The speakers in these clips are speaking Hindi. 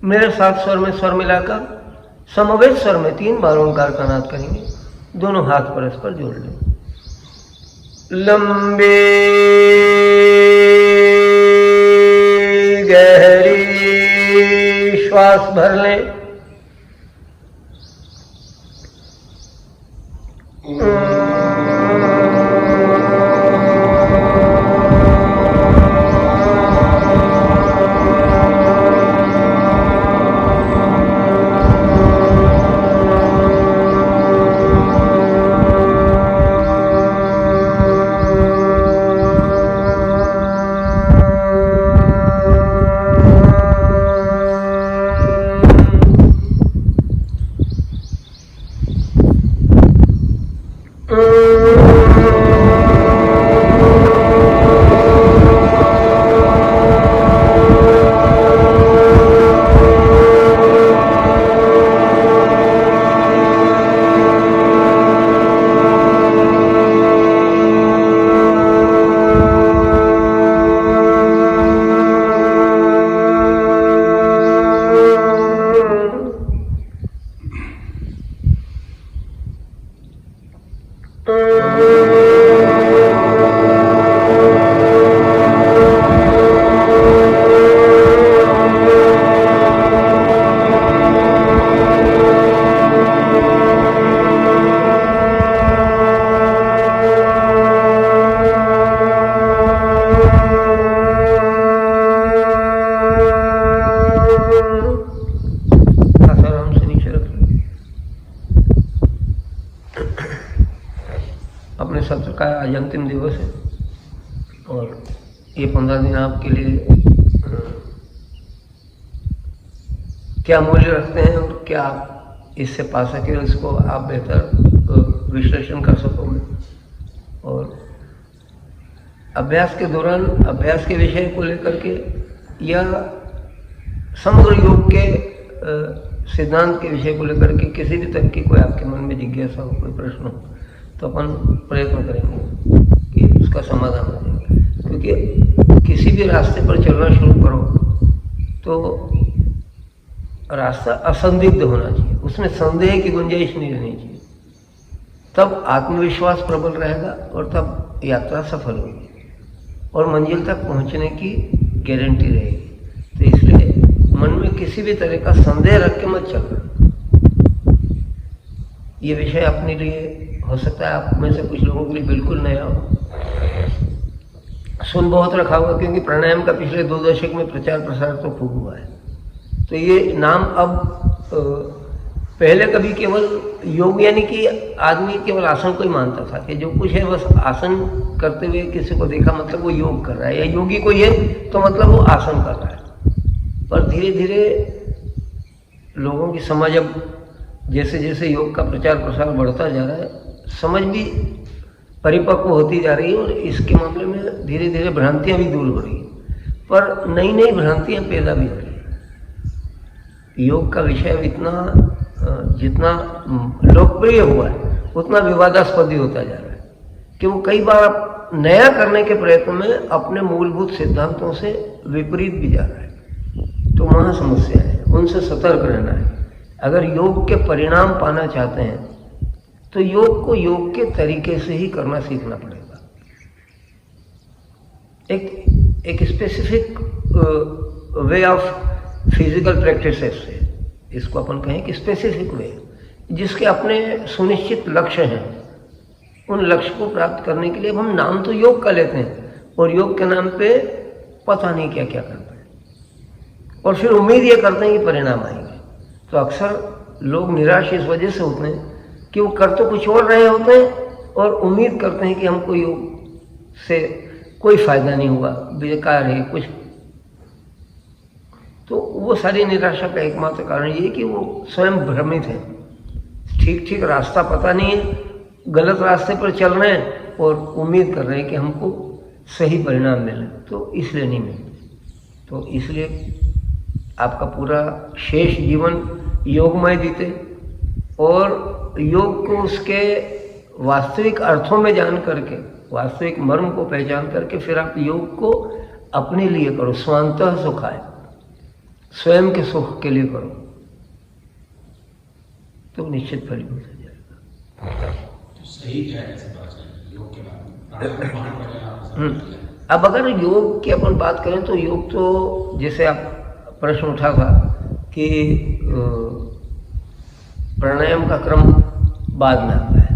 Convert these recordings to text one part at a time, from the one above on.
मेरे साथ स्वर में स्वर मिलाकर समवेत स्वर में 3 बार ओंकार का नाद करेंगे। दोनों हाथ परस्पर जोड़ लें। लंबे गहरी श्वास भर लें। अपने सत्र का आज अंतिम दिवस है और ये 15 दिन आपके लिए क्या मूल्य रखते हैं और क्या आप इससे पा सके, इसको आप बेहतर विश्लेषण कर सकोगे। और अभ्यास के दौरान अभ्यास के विषय को लेकर के या समग्र योग के सिद्धांत के विषय को लेकर के किसी भी तरह की कोई आपके मन में जिज्ञासा हो, कोई प्रश्न हो, तो अपन प्रयत्न करेंगे कि उसका समाधान हो जाएगा। क्योंकि किसी भी रास्ते पर चलना शुरू करो तो रास्ता असंदिग्ध होना चाहिए, उसमें संदेह की गुंजाइश नहीं रहनी चाहिए। तब आत्मविश्वास प्रबल रहेगा और तब यात्रा सफल होगी और मंजिल तक पहुंचने की गारंटी रहेगी। तो इसलिए मन में किसी भी तरह का संदेह रख के मत चलना। ये विषय अपने लिए हो सकता है आप में से कुछ लोगों के लिए बिल्कुल नया हो, सुन बहुत रखा होगा, क्योंकि प्राणायाम का पिछले 2 दशक में प्रचार प्रसार तो खूब हुआ है। तो ये नाम अब पहले कभी केवल योग यानी कि आदमी केवल आसन को ही मानता था कि जो कुछ है बस आसन करते हुए किसी को देखा मतलब वो योग कर रहा है, या योगी कोई है तो मतलब वो आसन कर रहा है। पर धीरे धीरे लोगों की समझ अब जैसे जैसे योग का प्रचार प्रसार बढ़ता जा रहा है, समझ भी परिपक्व होती जा रही है और इसके मामले में धीरे धीरे भ्रांतियां भी दूर हो रही हैं। पर नई नई भ्रांतियां पैदा भी हो रही हैं। योग का विषय इतना जितना लोकप्रिय हुआ है उतना विवादास्पद भी होता जा रहा है कि वो कई बार नया करने के प्रयत्न में अपने मूलभूत सिद्धांतों से विपरीत भी जा रहा है। तो वहाँ समस्या है, उनसे सतर्क रहना है। अगर योग के परिणाम पाना चाहते हैं तो योग को योग के तरीके से ही करना सीखना पड़ेगा। एक specific way of physical practices से, इसको अपन कहें कि स्पेसिफिक वे, जिसके अपने सुनिश्चित लक्ष्य हैं। उन लक्ष्य को प्राप्त करने के लिए अब हम नाम तो योग का लेते हैं और योग के नाम पे पता नहीं क्या क्या करते हैं और फिर उम्मीद ये करते हैं कि परिणाम आएंगे। तो अक्सर लोग निराश इस वजह से होते हैं कि वो कर तो कुछ और रहे होते हैं और उम्मीद करते हैं कि हमको योग से कोई फायदा नहीं हुआ, बेकार है कुछ। तो वो सारी निराशा का एकमात्र कारण ये कि वो स्वयं भ्रमित है, ठीक ठीक रास्ता पता नहीं है, गलत रास्ते पर चल रहे हैं और उम्मीद कर रहे हैं कि हमको सही परिणाम मिले, तो इसलिए नहीं मिलते। तो इसलिए आपका पूरा शेष जीवन योगमय बीते और योग को उसके वास्तविक अर्थों में जान करके, वास्तविक मर्म को पहचान करके फिर आप योग को अपने लिए करो। स्वांतः सुखाय, स्वयं के सुख के लिए करो तो निश्चित फलीभूत हो जाएगा। तो सही क्या है ऐसी बात है योग के बारे में? अब अगर योग की अपन बात करें तो योग तो जैसे आप प्रश्न उठा था कि प्राणायाम का क्रम बाद में आता है,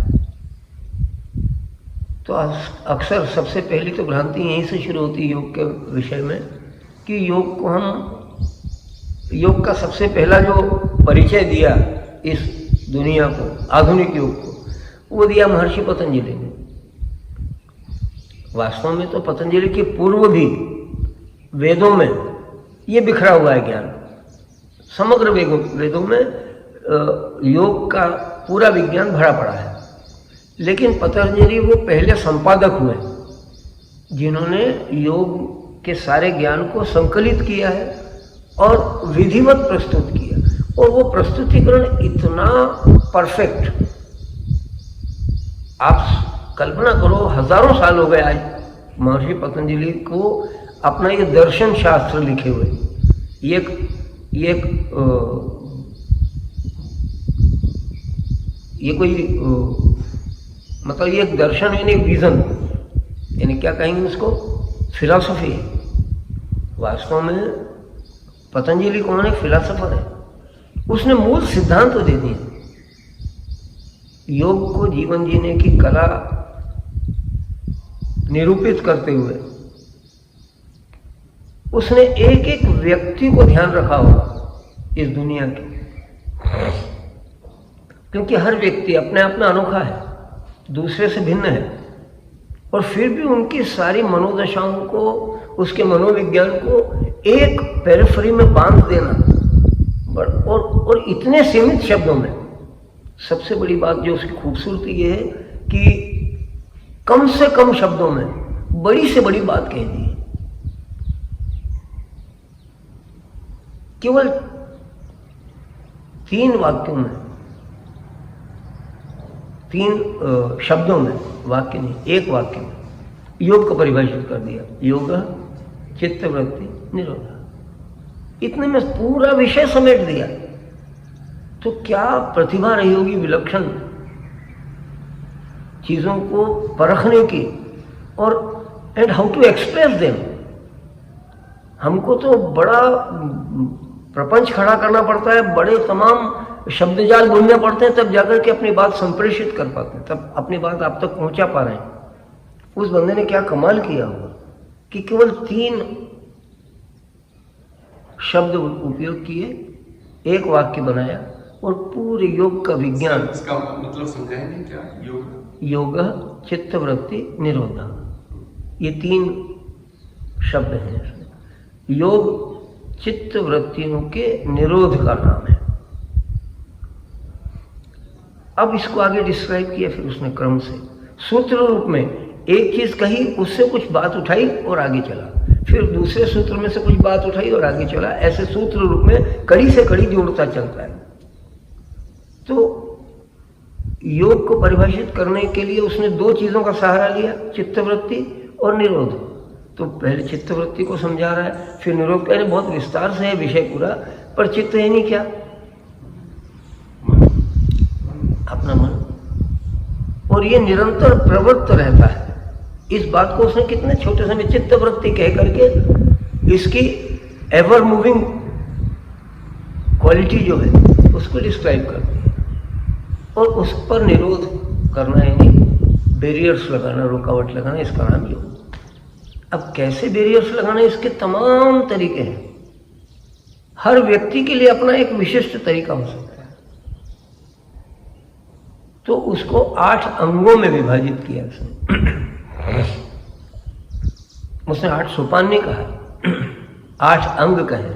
तो अक्सर सबसे पहली तो भ्रांति यहीं से शुरू होती है योग के विषय में कि योग को योग का सबसे पहला जो परिचय दिया इस दुनिया को, आधुनिक योग को, वो दिया महर्षि पतंजलि ने। वास्तव में तो पतंजलि के पूर्व भी वेदों में ये बिखरा हुआ है ज्ञान। समग्र वेदों में योग का पूरा विज्ञान भरा पड़ा है, लेकिन पतंजलि वो पहले संपादक हुए जिन्होंने योग के सारे ज्ञान को संकलित किया है और विधिवत प्रस्तुत किया, और वो प्रस्तुतिकरण इतना परफेक्ट, आप कल्पना करो हजारों साल हो गए आज महर्षि पतंजलि को अपना ये दर्शन शास्त्र लिखे हुए। ये कोई मतलब ये एक दर्शन यानी विजन, यानी क्या कहेंगे उसको, फिलॉसफी है। वास्तव में पतंजलि कौन है? फिलॉसफर है। उसने मूल सिद्धांत तो दे दिए, योग को जीवन जीने की कला निरूपित करते हुए उसने एक एक व्यक्ति को ध्यान रखा होगा इस दुनिया के, क्योंकि हर व्यक्ति अपने आप में अनोखा है, दूसरे से भिन्न है, और फिर भी उनकी सारी मनोदशाओं को, उसके मनोविज्ञान को एक पेरिफेरी में बांध देना, और इतने सीमित शब्दों में। सबसे बड़ी बात जो उसकी खूबसूरती ये है कि कम से कम शब्दों में बड़ी से बड़ी बात कह दी। केवल 3 वाक्यों में, 3 शब्दों में, वाक्य नहीं, एक वाक्य में योग को परिभाषित कर दिया। योग चित्तवृत्ति निरोध, इतने में पूरा विषय समेट दिया। तो क्या प्रतिभा रही होगी विलक्षण चीजों को परखने की, और and how to express them. हमको तो बड़ा प्रपंच खड़ा करना पड़ता है, बड़े तमाम शब्दजाल बोलने पड़ते हैं, तब जाकर के अपनी बात संप्रेषित कर पाते हैं, तब अपनी बात आप तक पहुंचा पा रहे हैं। उस बंदे ने क्या कमाल किया होगा कि केवल 3 शब्द उपयोग किए, एक वाक्य बनाया, और पूरे योग का विज्ञान। इसका मतलब समझाएंगे क्या? योग चित्तवृत्ति निरोध, ये 3 शब्द हैं इसमें। योग चित्तवृत्तियों के निरोध का नाम है। अब इसको आगे डिस्क्राइब किया फिर उसने क्रम से, सूत्र रूप में एक चीज कही, उससे कुछ बात उठाई और आगे चला, फिर दूसरे सूत्र में से कुछ बात उठाई और आगे चला, ऐसे सूत्र रूप में कड़ी से कड़ी जोड़ता चलता है। तो योग को परिभाषित करने के लिए उसने 2 चीजों का सहारा लिया, चित्तवृत्ति और निरोध। तो पहले चित्तवृत्ति को समझा रहा है, फिर निरोध कह रहे, बहुत विस्तार से है विषय पूरा, पर चित्त है नहीं क्या? अपना मन, और ये निरंतर प्रवृत्त रहता है। इस बात को उसने कितने छोटे समय चित्तवृत्ति कह करके इसकी एवर मूविंग क्वालिटी जो है उसको डिस्क्राइब कर दी, और उस पर निरोध करना, यानी बैरियर्स लगाना, रुकावट लगाना, इसका नाम योग। अब कैसे बैरियर्स लगाना, इसके तमाम तरीके हैं। हर व्यक्ति के लिए अपना एक विशिष्ट तरीका हो सकता है। तो उसको 8 अंगों में विभाजित किया उसने 8 सोपान नहीं कहा, 8 अंग कहे।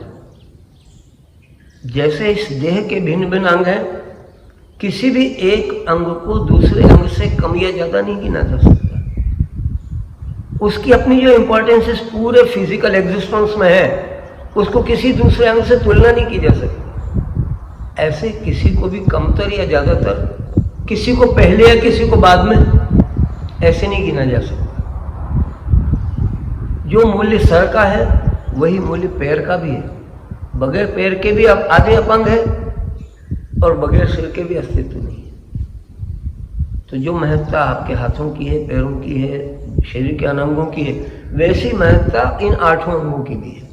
जैसे इस देह के भिन्न भिन्न अंग हैं, किसी भी एक अंग को दूसरे अंग से कम या ज्यादा नहीं गिना जा सकता। उसकी अपनी जो इंपॉर्टेंस इस पूरे फिजिकल एग्जिस्टेंस में है, उसको किसी दूसरे अंग से तुलना नहीं की जा सकती। ऐसे किसी को भी कमतर या ज्यादातर, किसी को पहले या किसी को बाद में, ऐसे नहीं गिना जा सकता। जो मूल्य सर का है वही मूल्य पैर का भी है, बगैर पैर के भी अब आधे अपंग है और बगैर सिर के भी अस्तित्व नहीं है। तो जो महत्ता आपके हाथों की है, पैरों की है, शरीर के अनंगों की है, वैसी महत्ता इन 8 अंगों की भी है।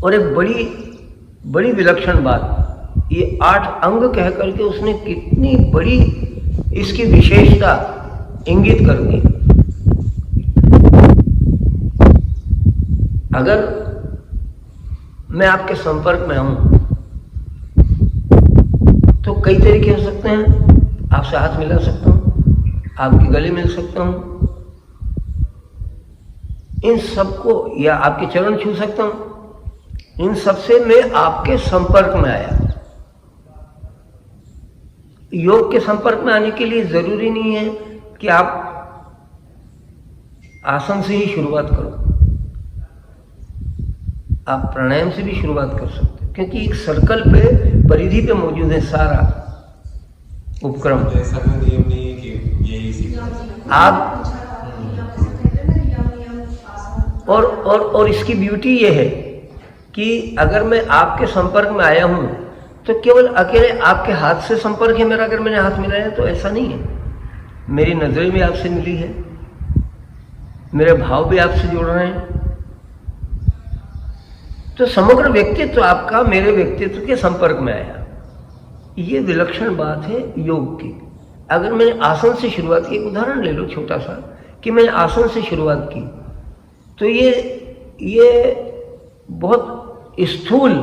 और एक बड़ी बड़ी विलक्षण बात, ये 8 अंग कह करके उसने कितनी बड़ी इसकी विशेषता इंगित कर दी। अगर मैं आपके संपर्क में आऊं तो कई तरीके हो सकते हैं। आपसे हाथ मिला सकता हूं, आपके गले मिल सकता हूं, इन सबको, या आपके चरण छू सकता हूं। इन सबसे मैं आपके संपर्क में आया। योग के संपर्क में आने के लिए जरूरी नहीं है कि आप आसन से ही शुरुआत करो, आप प्राणायाम से भी शुरुआत कर सकते हो, क्योंकि एक सर्कल पे, परिधि पे मौजूद है सारा उपक्रम। ऐसा कोई नियम नहीं है कि यही सीखना आप और इसकी ब्यूटी ये है कि अगर मैं आपके संपर्क में आया हूं तो केवल अकेले आपके हाथ से संपर्क है मेरा। अगर मैंने हाथ मिलाया तो ऐसा नहीं है, मेरी नजरें भी आपसे मिली है, मेरे भाव भी आपसे जुड़ रहे हैं। तो समग्र व्यक्तित्व आपका मेरे व्यक्तित्व के संपर्क में आया। ये विलक्षण बात है योग की। अगर मैंने आसन से शुरुआत की, एक उदाहरण ले लो छोटा सा, कि मैंने आसन से शुरुआत की, तो ये बहुत स्थूल,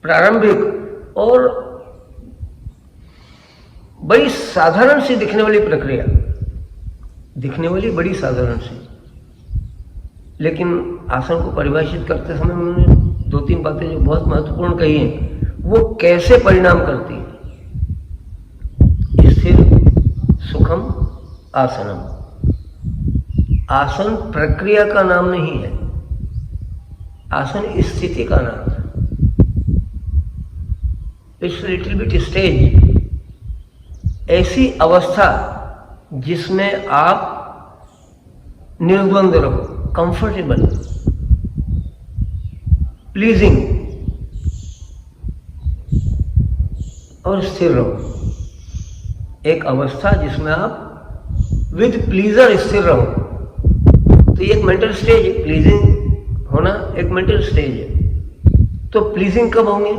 प्रारंभिक और बड़ी साधारण सी दिखने वाली प्रक्रिया, दिखने वाली बड़ी साधारण सी, लेकिन आसन को परिभाषित करते समय उन्होंने 2-3 बातें जो बहुत महत्वपूर्ण कही हैं, वो कैसे परिणाम करती है। स्थिर सुखम आसनम। आसन प्रक्रिया का नाम नहीं है, आसन स्थिति का नाम है। इट्स लिटिल बिट स्टेज, ऐसी अवस्था जिसमें आप निर्द्वंद रहो, कंफर्टेबल, प्लीजिंग और स्थिर रहो। एक अवस्था जिसमें आप विद प्लीजर स्थिर रहो। तो ये एक मेंटल स्टेज है, प्लीजिंग होना एक मेंटल स्टेज है। तो प्लीजिंग कब होंगे?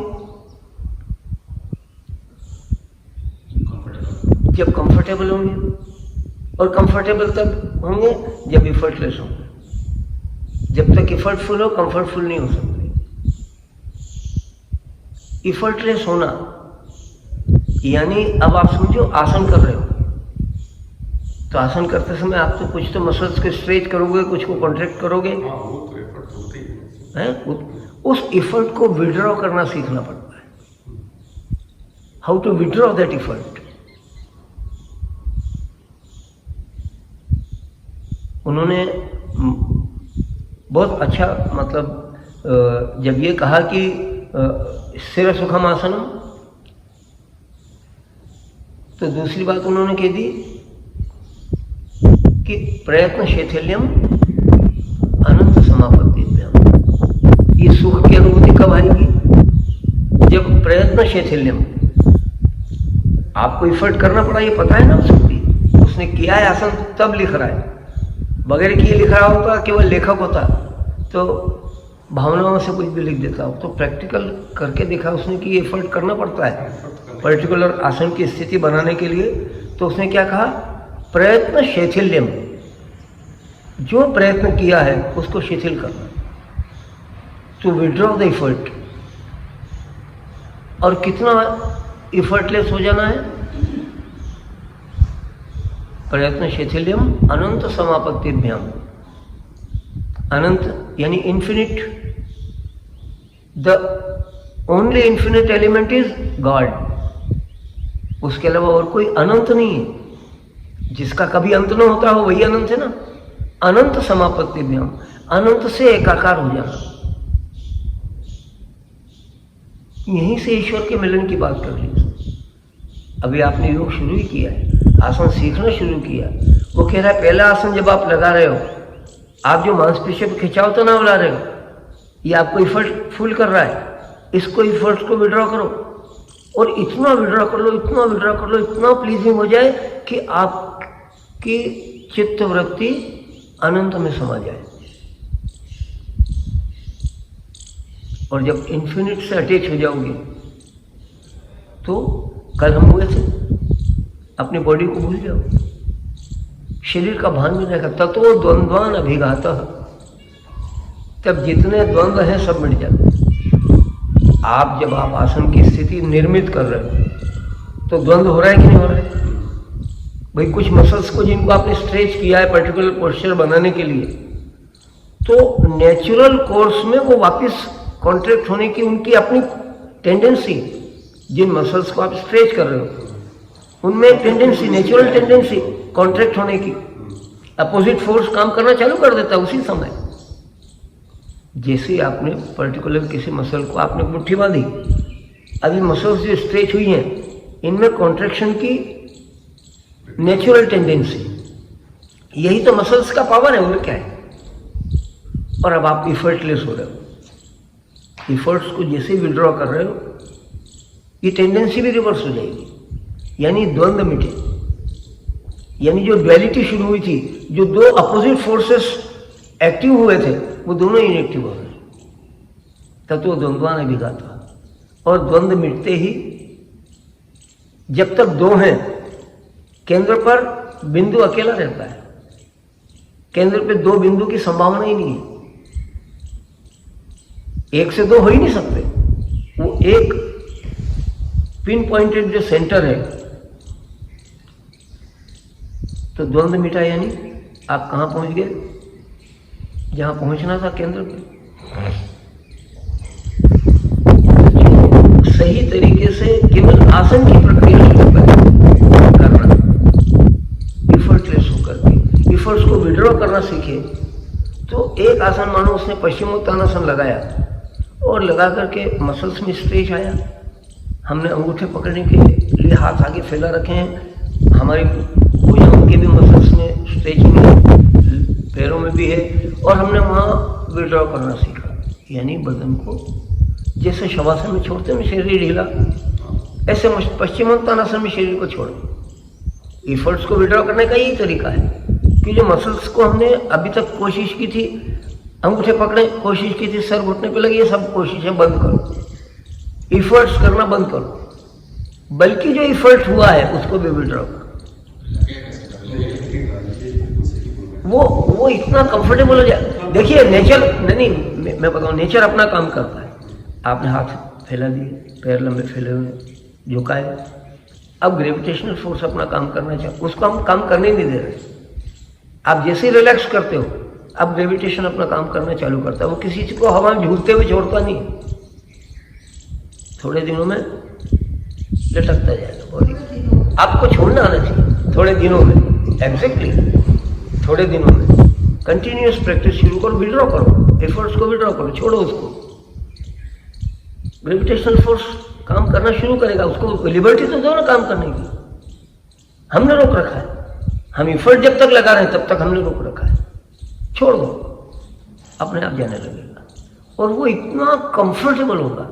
जब कंफर्टेबल होंगे, और कंफर्टेबल तब होंगे जब इफर्टलेस होंगे। जब तक इफर्टफुल हो, कंफर्टफुल नहीं हो सकते। इफर्टलेस होना यानी, अब आप समझो आसन कर रहे हो, तो आसन करते समय आप तो कुछ तो मसल्स को स्ट्रेच करोगे, कुछ को कॉन्ट्रैक्ट करोगे, वो तो एफर्ट होते ही है। उस इफर्ट को विड्रॉ करना सीखना पड़ता है। How to withdraw that effort. उन्होंने बहुत अच्छा, मतलब जब ये कहा कि स्थिर सुखम आसनम, तो दूसरी बात उन्होंने कह दी कि प्रयत्न शैथिल्यम अनंत समापत्तिभ्याम। ये सुख की अनुभूति कब आएगी? जब प्रयत्न शैथिल्यम, आपको इफर्ट करना पड़ा, ये पता है ना उसको भी, उसने किया है आसन तब लिख रहा है। बगैर किए लिख रहा होता, केवल लेखक होता तो भावनाओं से कुछ भी लिख देता हो। तो प्रैक्टिकल करके देखा उसने कि एफर्ट करना पड़ता है पर्टिकुलर आसन की स्थिति बनाने के लिए। तो उसने क्या कहा? प्रयत्न शैथिल्यम, जो प्रयत्न किया है उसको शिथिल करना, टू विड्रॉ द इफर्ट। और कितना इफर्टलेस हो जाना है? प्रयत्न शैथिल्यम अनंत समापत्तिभ्याम। अनंत यानी infinite, the only infinite element is God. उसके अलावा और कोई अनंत नहीं है। जिसका कभी अंत न होता हो वही अनंत है ना। अनंत समापत्तिभ्याम, अनंत से एकाकार हो जाना। यहीं से ईश्वर के मिलन की बात कर ली। अभी आपने योग शुरू ही किया है, आसन सीखना शुरू किया। वो कह रहा है पहला आसन जब आप लगा रहे हो, आप जो मांसपेशियों पर खिंचाव तो ना बुला रहे हो, ये आपको इफर्ट फुल कर रहा है, इसको इफर्ट को विड्रॉ करो और इतना विड्रॉ कर लो, इतना विड्रॉ कर लो, इतना प्लीजिंग हो जाए कि आपकी चित्त वृत्ति अनंत में समा जाए। और जब इन्फिनिट से अटैच हो जाओगे तो कल हम हुए थे, अपनी बॉडी को भूल जाओ, शरीर का भान भी नहीं करता। तो द्वंद्वान अभिघातः, तब जितने द्वंद्व हैं सब मिट जाते। आप जब आप आसन की स्थिति निर्मित कर रहे हो तो द्वंद्व हो रहा है कि नहीं हो रहा है? भाई कुछ मसल्स को जिनको आपने स्ट्रेच किया है पर्टिकुलर पोस्चर बनाने के लिए, तो नेचुरल कोर्स में वो वापस कॉन्ट्रैक्ट होने की उनकी अपनी टेंडेंसी, जिन मसल्स को आप स्ट्रेच कर रहे हो उनमें एक टेंडेंसी, नेचुरल टेंडेंसी कॉन्ट्रैक्ट होने की, अपोजिट फोर्स काम करना चालू कर देता है उसी समय। जैसे आपने पर्टिकुलर किसी मसल को आपने मुट्ठी बांधी, अभी मसल्स जो स्ट्रेच हुई हैं इनमें कॉन्ट्रैक्शन की नेचुरल टेंडेंसी, यही तो मसल्स का पावर है, और क्या है। और अब आप इफर्टलेस हो रहे हो, इफर्ट्स को जैसे विड्रॉ कर रहे हो ये टेंडेंसी भी रिवर्स हो जाएगी, यानी द्वंद्व मिटे, यानी जो ड्युअलिटी शुरू हुई थी, जो दो अपोजिट फोर्सेस एक्टिव हुए थे वो दोनों इनएक्टिव हो गए। तत्व द्वंद्वान अभिघातः, और द्वंद्व मिटते ही जब तक दो हैं, केंद्र पर बिंदु अकेला रहता है, केंद्र पे दो बिंदु की संभावना ही नहीं है, एक से दो हो ही नहीं सकते। वो एक पिन पॉइंटेड जो सेंटर है, तो द्वंद्व मिटा, यानी आप कहां पहुंच गए? जहां पहुंचना था, केंद्र पे। सही तरीके से केवल आसन की प्रक्रिया शुरू करना, इफर्टलेस होकर के इफर्ट्स को विड्रॉ करना सीखे। तो एक आसन मानो उसने पश्चिमोत्तानासन लगाया और लगा करके मसल्स में स्ट्रेच आया, हमने अंगूठे पकड़ने के लिए हाथ आगे फैला रखे हैं, हमारी भुजाओं के भी मसल्स में स्ट्रेचिंग है, पैरों में भी है, और हमने वहाँ विड्रॉ करना सीखा, यानी बदन को जैसे शवासन में छोड़ते हैं शरीर ढीला, ऐसे पश्चिमोत्तानासन में शरीर को छोड़ो। इफर्ट्स को विड्रॉ करने का यही तरीका है कि जो मसल्स को हमने अभी तक कोशिश की थी, अंगूठे पकड़े कोशिश की थी, सर घुटने पे लगी, ये सब कोशिशें बंद करो, इफर्ट्स करना बंद करो, बल्कि जो इफर्ट हुआ है उसको भी विड्रॉ करो। वो इतना कंफर्टेबल हो जाए। देखिए नेचर, नहीं मैं बताऊँ, नेचर अपना काम करता है। आपने हाथ फैला दिए, पैर लंबे फैले हुए, झुकाए, अब ग्रेविटेशनल फोर्स अपना काम करना चाहिए, उसको हम काम करने नहीं दे रहे। आप जैसे ही रिलैक्स करते हो, अब ग्रेविटेशन अपना काम करना चालू करता है, वो किसी चीज को हवा में झूलते हुए छोड़ता नहीं, थोड़े दिनों में लटकता जाएगा बॉडी। आपको छोड़ना आना चाहिए थोड़े दिनों में, एग्जैक्टली थोड़े दिनों में कंटिन्यूअस प्रैक्टिस शुरू करो, विड्रॉ करो, एफर्ट्स को विड्रॉ करो, छोड़ो उसको, ग्रेविटेशनल फोर्स काम करना शुरू करेगा, उसको लिबर्टी तो दो ना काम करने की। हमने रोक रखा है, हम एफर्ट जब तक लगा रहे हैं तब तक हमने रोक रखा है, छोड़ दो, अपने आप जाने लगेगा। और वो इतना कंफर्टेबल होगा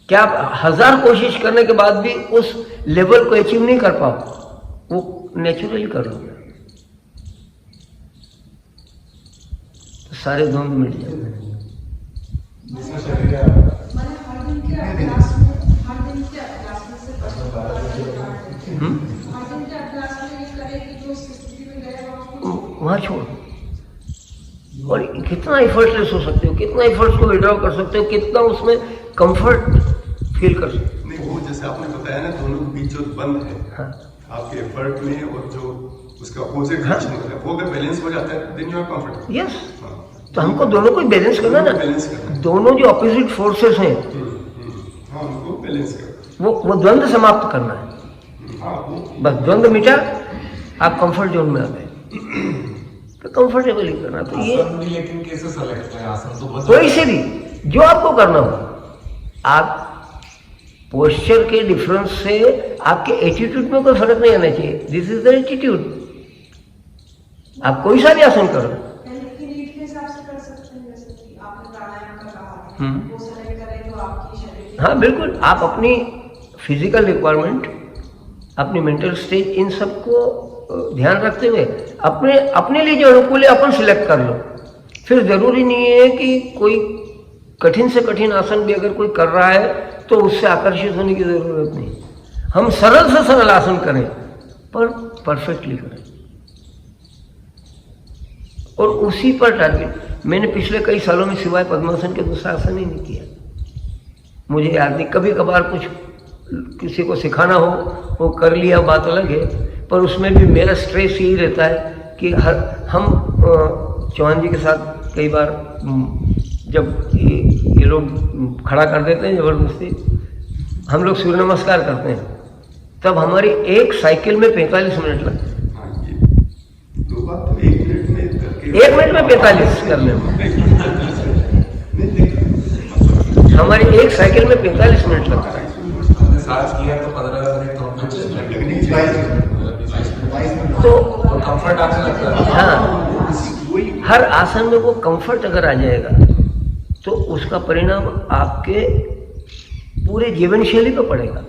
कि आप 1000 कोशिश करने के बाद भी उस लेवल को अचीव नहीं कर पाओ, वो नेचुरली कर लोगे, तो सारे द्वंद्व मिट जाएंगे। वहाँ छोड़, और कितना एफर्टलेस हो सकते हो, कितना एफर्ट्स को विड्रॉ कर सकते हो, कितना उसमें कंफर्ट फील कर सकते हो। नहीं, वो जैसे आपने बताया ना, दोनों के बीच जो बंद है, हाँ, आपके एफर्ट में और जो उसका अपोजिट रिएक्शन होता है, वो अगर बैलेंस हो जाता है, then you are comfortable. Yes, तो हमको दोनों को बैलेंस करना ना, दोनों जो अपोजिट फोर्सेस हैं हाँ, उनको बैलेंस करना, वो द्वंद्व समाप्त करना है। बस द्वंद्व मिटा, आप कंफर्ट जोन में आ गए, तो कंफर्टेबल ही करना। तो ये लेकिन कैसे सेलेक्ट करें आसन? तो कोई से भी जो आपको करना हो, आप पोस्चर के डिफरेंस से आपके एटीट्यूड में कोई फर्क नहीं आना चाहिए। This is the attitude. आप कोई सा भी आसन करो, कर सकते हैं, जैसे कि आपने प्राणायाम का कहा, हम्म। वो सेलेक्ट करें जो आपकी शरीर की- हाँ बिल्कुल, आप अपनी फिजिकल रिक्वायरमेंट, अपनी मेंटल स्टेज, इन सबको ध्यान रखते हुए अपने अपने लिए जो अनुकूल है अपन सिलेक्ट कर लो। फिर जरूरी नहीं है कि कोई कठिन से कठिन आसन भी अगर कोई कर रहा है तो उससे आकर्षित होने की जरूरत नहीं। हम सरल से सरल आसन करें पर परफेक्टली करें और उसी पर टारगेट। मैंने पिछले कई सालों में सिवाय पद्मासन के दूसरा आसन ही नहीं किया। मुझे याद नहीं, कभी कभार कुछ किसी को सिखाना हो वो कर लिया, बात अलग है, पर उसमें भी मेरा स्ट्रेस यही रहता है कि हम चौहान जी के साथ कई बार जब ये लोग खड़ा कर देते हैं जबरदस्ती, हम लोग सूर्य नमस्कार करते हैं, तब हमारी एक साइकिल में 45 मिनट लगते हैं। हाँ, ये दो बात तो 1 मिनट में करके 1 मिनट में 45 करने में हमारी एक साइकिल में 45 मिनट लगता है। साथ किया तो 15 मिनट लगनी चाहिए। तो कंफर्ट आने लगता है। हाँ, हर आसन में वो कंफर्ट अगर आ जाएगा तो उसका परिणाम आपके पूरे जीवन शैली पर पड़ेगा।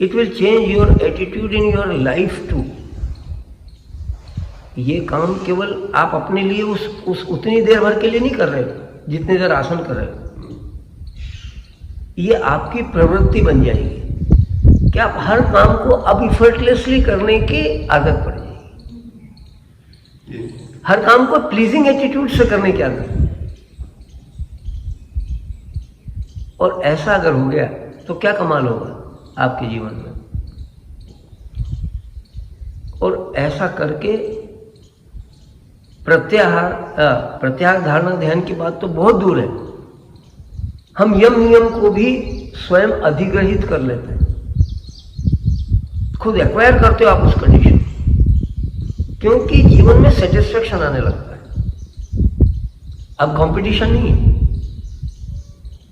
It will change your attitude in your life too. ये काम केवल आप अपने लिए उस उतनी देर भर के लिए नहीं कर रहे हो जितनी देर आसन कर रहे हो। ये आपकी प्रवृत्ति बन जाएगी कि आप हर काम को अब इफर्टलेसली करने की आदत पड़ जाएगी। ये हर काम को प्लीजिंग एटीट्यूड से करने की आदत। और ऐसा अगर हो गया तो क्या कमाल होगा आपके जीवन में। और ऐसा करके प्रत्याहार धारणा ध्यान की बात तो बहुत दूर है, हम यम नियम को भी स्वयं अधिग्रहित कर लेते हैं, खुद एक्वायर करते हो आप उस कंडीशन, क्योंकि जीवन में सेटिस्फेक्शन आने लगता है। अब कंपटीशन नहीं है,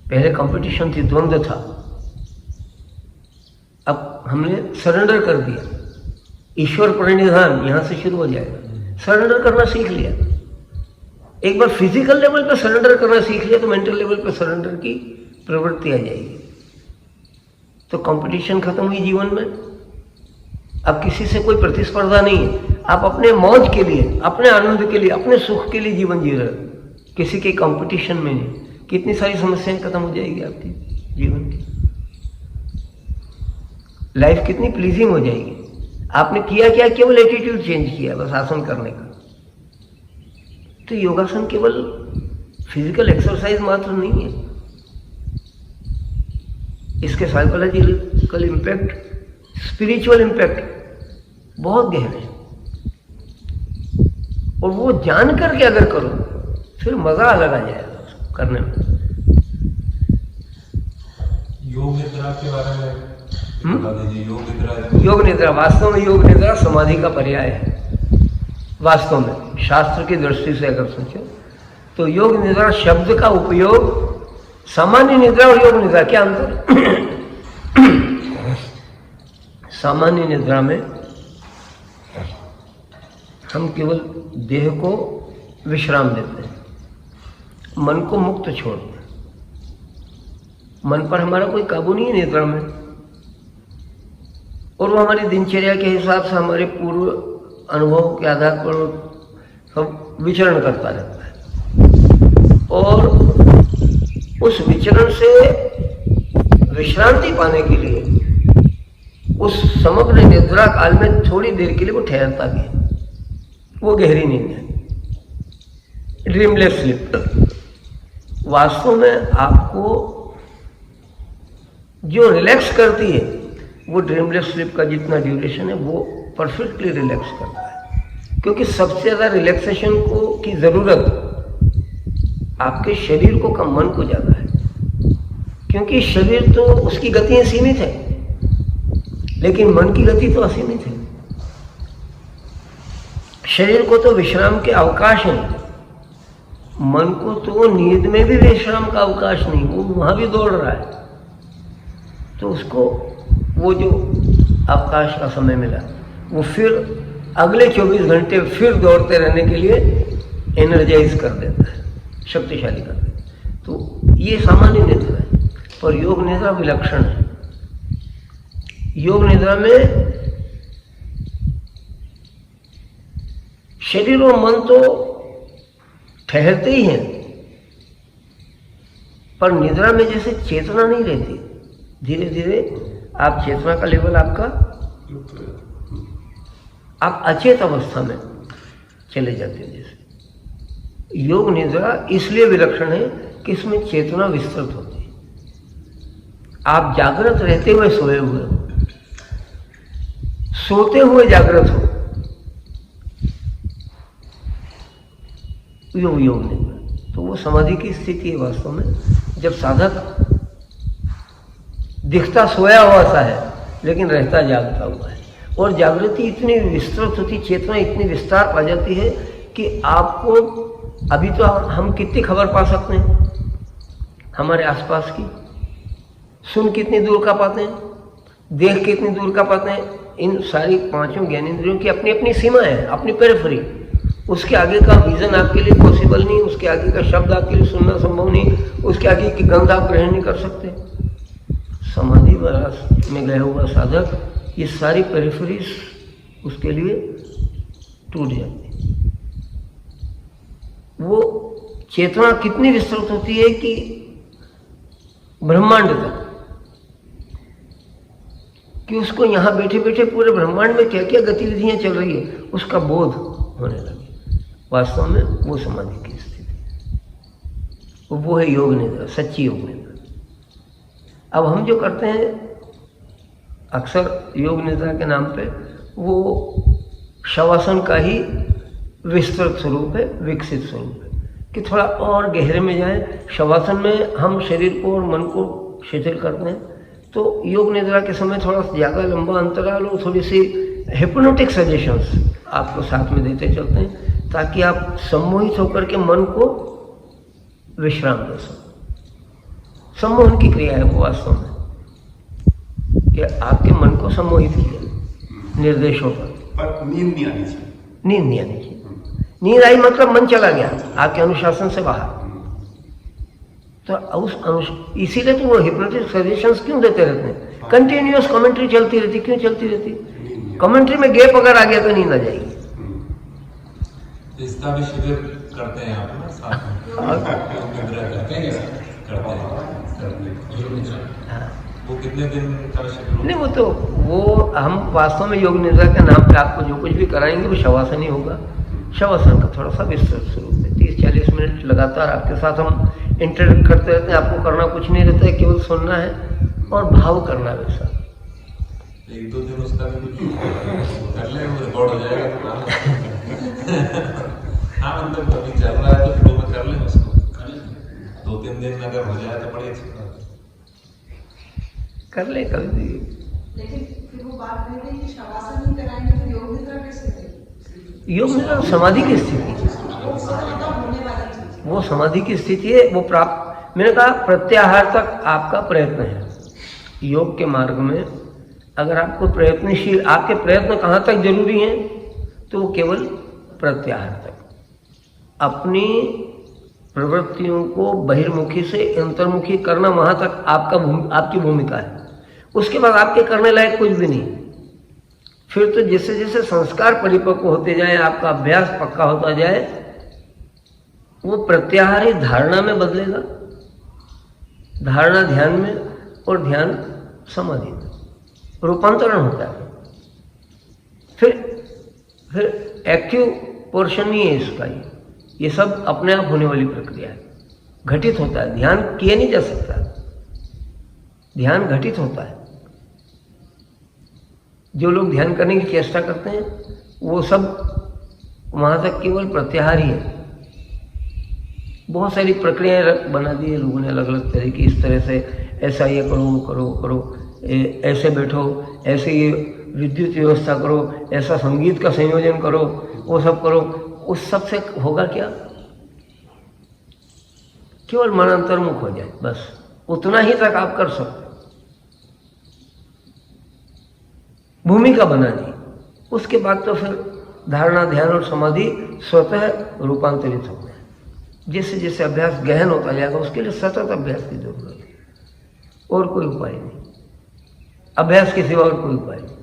पहले कंपटीशन थी, द्वंद्व था, अब हमने सरेंडर कर दिया। ईश्वर प्रणिधान यहां से शुरू हो जाएगा। सरेंडर करना सीख लिया, एक बार फिजिकल लेवल पे सरेंडर करना सीख लिया तो मेंटल लेवल पे सरेंडर की प्रवृत्ति आ जाएगी। तो कंपटीशन खत्म हुई जीवन में। अब किसी से कोई प्रतिस्पर्धा नहीं है, आप अपने मौज के लिए, अपने आनंद के लिए, अपने सुख के लिए जीवन जी रहे हो, किसी के कंपटीशन में नहीं। कितनी सारी समस्याएं खत्म हो जाएगी आपकी जीवन की, लाइफ कितनी प्लीजिंग हो जाएगी। आपने किया क्या, केवल एटीट्यूड चेंज किया बस आसन करने का। तो योगासन केवल फिजिकल एक्सरसाइज मात्र नहीं है, इसके साइकोलॉजिकल इम्पैक्ट, स्पिरिचुअल इम्पैक्ट बहुत गहरे हैं। और वो जान करके अगर करो फिर मजा अलग आ जाएगा उसको करने में। योग निद्रा के बारे में बता दीजिए। योग निद्रा, योग निद्रा, वास्तव में योग निद्रा समाधि का पर्याय है। वास्तव में शास्त्र की दृष्टि से अगर सोचो तो योग निद्रा शब्द का उपयोग, सामान्य निद्रा और योग निद्रा क्या अंतर है? सामान्य निद्रा में हम केवल देह को विश्राम देते हैं, मन को मुक्त छोड़ते हैं, मन पर हमारा कोई काबू नहीं है निद्रा में। और वो हमारी दिनचर्या के हिसाब से हमारे पूर्व अनुभव के आधार पर सब विचरण करता रहता है। और उस विचरण से विश्रांति पाने के लिए उस समग्र निद्रा काल में थोड़ी देर के लिए वो ठहरता भी है। वो गहरी नींद है, ड्रीमलेस स्लीप। वास्तव में आपको जो रिलैक्स करती है वो ड्रीमलेस स्लीप का जितना ड्यूरेशन है वो परफेक्टली रिलैक्स करता है। क्योंकि सबसे ज़्यादा रिलैक्सेशन की ज़रूरत आपके शरीर को कम, मन को ज़्यादा है। क्योंकि शरीर तो उसकी गतियाँ सीमित है, लेकिन मन की गति तो असीमित है। शरीर को तो विश्राम के अवकाश हैं, मन को तो नींद में भी विश्राम का अवकाश नहीं, वो वहाँ भी दौड़ रहा है। तो उसको वो जो अवकाश का समय मिला वो फिर अगले 24 घंटे फिर दौड़ते रहने के लिए एनर्जाइज कर देता है, शक्तिशाली कर देता है। तो ये सामान्य निद्रा है, पर योग निद्रा विलक्षण है। योग निद्रा में शरीर और मन तो ठहरते ही हैं, पर निद्रा में जैसे चेतना नहीं रहती, धीरे धीरे आप चेतना का लेवल आपका, लुप्त हो जाता है। आप अचेत अवस्था में चले जाते हैं। जैसे योग निद्रा इसलिए विलक्षण है कि इसमें चेतना विस्तृत होती है। आप जागृत रहते हुए सोए हुए हो, सोते हुए जागृत हो, योग निद्रा। तो वो समाधि की स्थिति है वास्तव में, जब साधक दिखता सोया हुआ सा है लेकिन रहता जागता हुआ है, और जागृति इतनी विस्तृत होती, चेतना इतनी विस्तार पा जाती है कि आपको अभी तो हम कितनी खबर पा सकते हैं हमारे आसपास की, सुन कितनी दूर का पाते हैं, देख कितनी दूर का पाते हैं। इन सारी पांचों ज्ञानेंद्रियों की अपनी अपनी सीमा है, अपनी पेरिफेरी। उसके आगे का विजन आपके लिए पॉसिबल नहीं, उसके आगे का शब्द आपके लिए सुनना संभव नहीं, उसके आगे की गंध आप ग्रहण नहीं कर सकते। समाधि में गया हुआ साधक ये सारी पेरिफेरीज उसके लिए टूट जाती है। वो चेतना कितनी विस्तृत होती है कि ब्रह्मांड तक, कि उसको यहां बैठे बैठे पूरे ब्रह्मांड में क्या क्या गतिविधियां चल रही है उसका बोध होने लगे। वास्तव में वो समाधि की स्थिति है, वो है योग निद्रा, सच्ची योग निद्रा। अब हम जो करते हैं अक्सर योग निद्रा के नाम पे, वो शवासन का ही विस्तृत स्वरूप है, विकसित स्वरूप है, कि थोड़ा और गहरे में जाए। शवासन में हम शरीर को और मन को शिथिल करते हैं, तो योग निद्रा के समय थोड़ा ज़्यादा लंबा अंतराल और थोड़ी सी हिप्नोटिक सजेशंस आपको साथ में देते चलते हैं, ताकि आप सम्मोहित होकर के मन को विश्राम दे सको। सम्मोहन की क्रिया है वो वास्तव में, कि आपके मन को सम्मोहित किया निर्देशों पर नींद नहीं आनी चाहिए। नींद नहीं आनी चाहिए। नींद आई मतलब मन चला गया आपके अनुशासन से बाहर। तो इसीलिए तो वो हिप्नोटिक सजेशंस क्यों देते रहते हैं, कंटिन्यूअस कमेंट्री चलती रहती। क्यों चलती रहती? कमेंट्री में गैप अगर आ गया तो नींद आ जाएगी। इसका भी शिविर करते हैं आप ना साथ में, करते हैं वो कितने दिन का शिविर? नहीं, वो हम वास्तव में योग निद्रा के नाम पे आपको जो कुछ भी कराएंगे वो शवासन ही होगा। शवासन का थोड़ा सा विस्तृत स्वरूप है, 30-40 मिनट लगातार आपके साथ हम इंटरेक्ट करते रहते हैं। आपको करना कुछ नहीं रहता है, केवल सुनना है और भाव करना है वैसा। 1-2 दिन उसका भी कुछ कर ले, वो रिकॉर्ड हो जाएगा। हाँ मतलब अभी चल रहा है तो फ्लो में कर ले उसको, 2-3 दिन अगर हो जाए तो बड़ी अच्छी बात है। कर ले कभी भी। लेकिन फिर वो बात नहीं है कि शवासन नहीं कराएंगे तो योग निद्रा कैसे करेंगे? योग निद्रा समाधि की स्थिति है, वो मतलब होने वाली चीज है। वो समाधि की स्थिति है। वो प्राप्त, मैंने कहा प्रत्याहार तक आपका प्रयत्न है। योग के मार्ग में अगर आपको प्रयत्नशील, आपके प्रयत्न कहाँ तक जरूरी हैं, तो वो केवल प्रत्याहार तक, अपनी प्रवृत्तियों को बहिर्मुखी से अंतर्मुखी करना, वहाँ तक आपकी भूमिका है। उसके बाद आपके करने लायक कुछ भी नहीं। फिर तो जैसे जैसे संस्कार परिपक्व होते जाए, आपका अभ्यास पक्का होता जाए, वो प्रत्याहारी धारणा में बदलेगा, धारणा ध्यान में और ध्यान समाधि में रूपांतरण होता है। फिर एक्टिव पोर्शन नहीं है इसका। ये सब अपने आप होने वाली प्रक्रिया है, घटित होता है। ध्यान किया नहीं जा सकता, ध्यान घटित होता है। जो लोग ध्यान करने की चेष्टा करते हैं वो सब वहाँ तक केवल प्रत्याहार ही है। बहुत सारी प्रक्रियाएं बना दी है लोगों ने अलग अलग तरह की, इस तरह से ऐसा ये करो, वो करो, वो करो, ऐसे बैठो, ऐसे ये विद्युत व्यवस्था करो, ऐसा संगीत का संयोजन करो, वो सब करो। उस सब से होगा क्या? केवल मन अंतर्मुख हो जाए, बस उतना ही तक आप कर सकते। भूमिका बना दी, उसके बाद तो फिर धारणा, ध्यान और समाधि स्वतः रूपांतरित हो गए। जैसे जैसे अभ्यास गहन होता जाएगा उसके लिए सतत अभ्यास की जरूरत है, और कोई उपाय नहीं, अभ्यास के सिवा और कोई उपाय नहीं।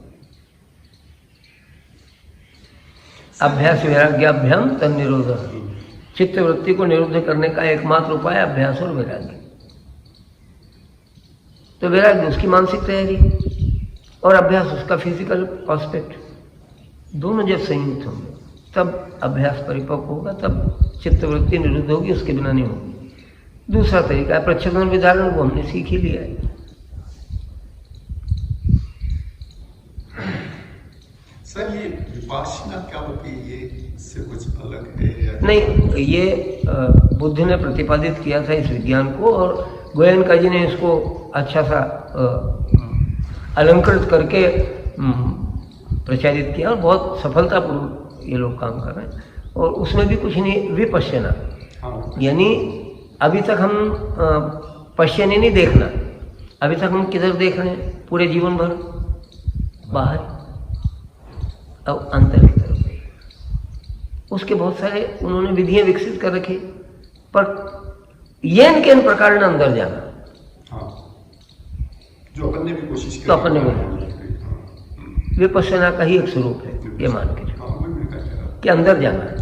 अभ्यास वैराग्याभ्याम तन निरोध, चित्त वृत्ति को निरुद्ध करने का एकमात्र उपाय अभ्यास और वैराग्य। तो वैराग्य उसकी मानसिक तैयारी और अभ्यास उसका फिजिकल एस्पेक्ट, दोनों जब संयुक्त होंगे तब अभ्यास परिपक्व होगा, तब चित्तवृत्ति निरुद्ध होगी, उसके बिना नहीं होगी। दूसरा तरीका है प्रच्छन्न विधारण, वो हमने सीख ही लिया है। सर ये विपासना क्या होती है, ये इससे कुछ अलग है या नहीं, ये बुद्ध ने प्रतिपादित किया था इस विज्ञान को, और गोयनका जी ने इसको अच्छा सा अलंकृत करके प्रचारित किया, और बहुत सफलतापूर्वक ये लोग काम कर रहे हैं। और उसमें भी कुछ नहीं, विपश्यना, हाँ, यानी अभी तक हम पश्यने नहीं देखना, अभी तक हम किधर देख रहे हैं पूरे जीवन भर, बाहर, अब अंतर की तरफ गए। उसके बहुत सारे उन्होंने विधियां विकसित कर रखी, पर येन के इन प्रकार ने अंदर जाना, हाँ, जो अपन ने भी कोशिश की, तो अपन ने भी विपश्यना का ही एक स्वरूप है, ये मान के चलो हाँ, वही मैंने कहा। कि अंदर जाना है।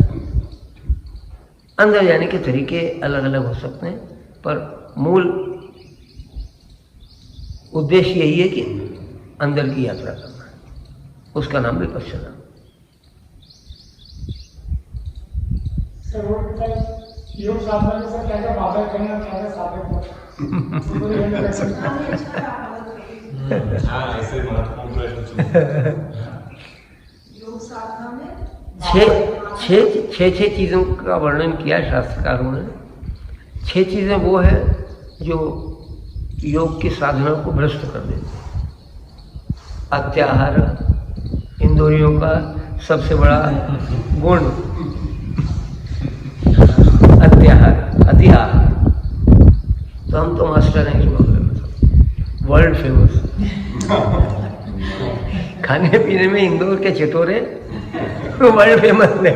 अंदर जाने के तरीके अलग अलग हो सकते हैं, पर मूल उद्देश्य यही है कि अंदर की यात्रा करना है, उसका नाम विपश्यना। योग साधना में सर क्या क्या बाधा करना, क्या क्या साधक हाँ, ऐसे महत्वपूर्ण प्रश्न योग साधना में छह चीज़ों का वर्णन किया शास्त्रकारों ने। 6 चीज़ें वो है जो योग की साधना को भ्रष्ट कर देती है। अत्याहार, इंद्रियों का सबसे बड़ा गुण, अत्याहार, अतिहार। तो हम तो मास्टर हैं इस मामले में, वर्ल्ड फेमस। खाने पीने में इंदौर के चटोरे वर्ल्ड फेमस है।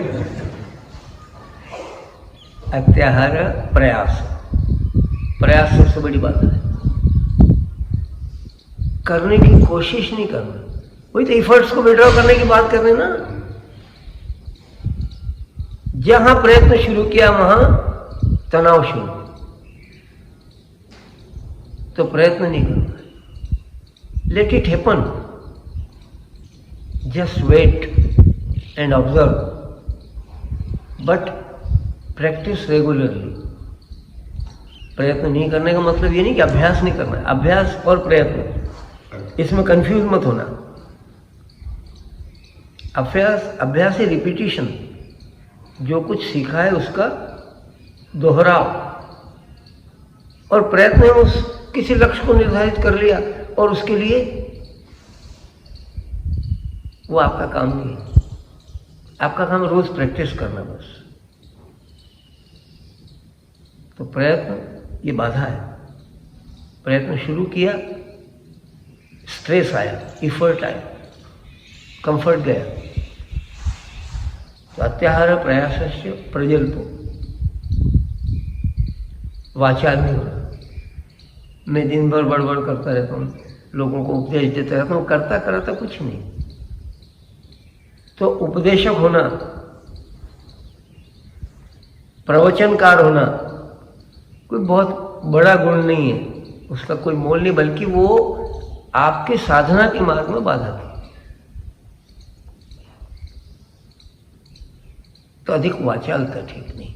अत्याहार, प्रयास, प्रयास सबसे बड़ी बात है। करने की कोशिश नहीं करना, वही तो इफर्ट्स को विड्रॉ करने की बात कर रहे हैं ना। जहां प्रयत्न शुरू किया वहां तनाव शुरू, तो प्रयत्न नहीं करना, let it happen, just wait and observe, but practise regularly. प्रयत्न नहीं करने का मतलब ये नहीं कि अभ्यास नहीं करना है, अभ्यास और प्रयत्न, इसमें कंफ्यूज मत होना। अभ्यास है रिपीटिशन, जो कुछ सीखा है उसका दोहराव, और प्रयत्न है उस किसी लक्ष्य को निर्धारित कर लिया और उसके लिए, वो आपका काम नहीं है। आपका काम रोज प्रैक्टिस करना बस। तो प्रयत्न ये बाधा है। प्रयत्न शुरू किया, स्ट्रेस आया, इफर्ट आया, कंफर्ट गया, तो अत्याहार प्रयासस्य प्रजल्पो, वाचाल नहीं होना। मैं दिन भर बड़बड़ करता रहता हूँ, लोगों को उपदेश देता रहता हूँ, करता कराता कुछ नहीं। तो उपदेशक होना, प्रवचनकार होना कोई बहुत बड़ा गुण नहीं है, उसका कोई मोल नहीं, बल्कि वो आपके साधना के मार्ग में बाधा थी। तो अधिक वाचालता ठीक नहीं,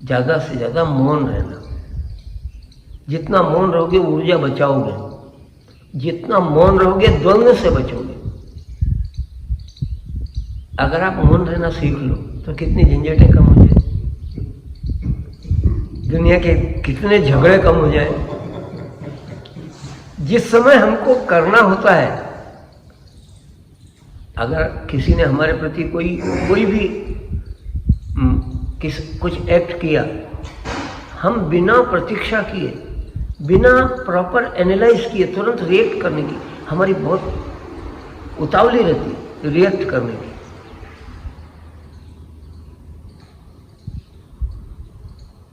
ज्यादा से ज्यादा मौन रहना। जितना मौन रहोगे ऊर्जा बचाओगे, जितना मौन रहोगे द्वंद्व से बचोगे। अगर आप मौन रहना सीख लो तो कितनी झंझटें कम हो जाए, दुनिया के कितने झगड़े कम हो जाए। जिस समय हमको करना होता है, अगर किसी ने हमारे प्रति कोई भी कुछ एक्ट किया, हम बिना प्रतीक्षा किए, बिना प्रॉपर एनालाइज किए तुरंत रिएक्ट करने की हमारी बहुत उतावली रहती है, रिएक्ट करने की।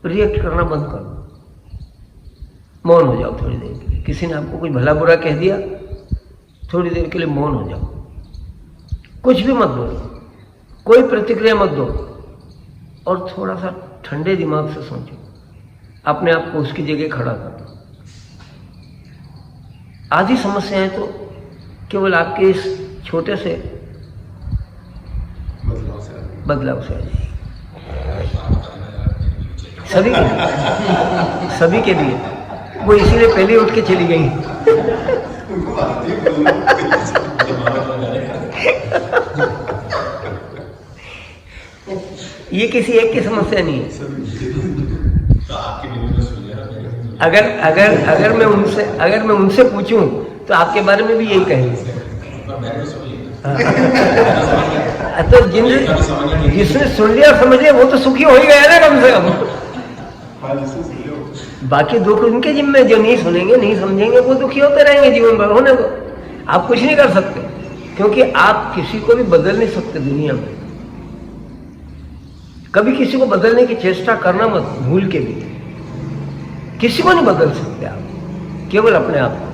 रिएक्ट करना बंद कर दो, मौन हो जाओ थोड़ी देर के लिए। किसी ने आपको कुछ भला बुरा कह दिया, थोड़ी देर के लिए मौन हो जाओ, कुछ भी मत बोलो, कोई प्रतिक्रिया मत दो, और थोड़ा सा ठंडे दिमाग से सोचो, अपने आप को उसकी जगह खड़ा कर दो। आधी समस्याएं तो केवल आपके इस छोटे से बदलाव से आ जाएगी। सभी के लिए वो इसीलिए पहले उठ के चली गई। ये किसी एक की समस्या नहीं है। अगर मैं उनसे पूछूं तो आपके बारे में भी यही कहेंगे। तो जिसने सुन लिया समझ लिया वो तो सुखी हो ही गया ना कम से कम। बाकी दुख उनके जिम्मे, जो नहीं सुनेंगे नहीं समझेंगे वो दुखी होते रहेंगे जीवन भर, होने को। आप कुछ नहीं कर सकते, क्योंकि आप किसी को भी बदल नहीं सकते दुनिया में। कभी किसी को बदलने की चेष्टा करना मत, भूल के भी। किसी को नहीं बदल सकते आप, केवल अपने आप को।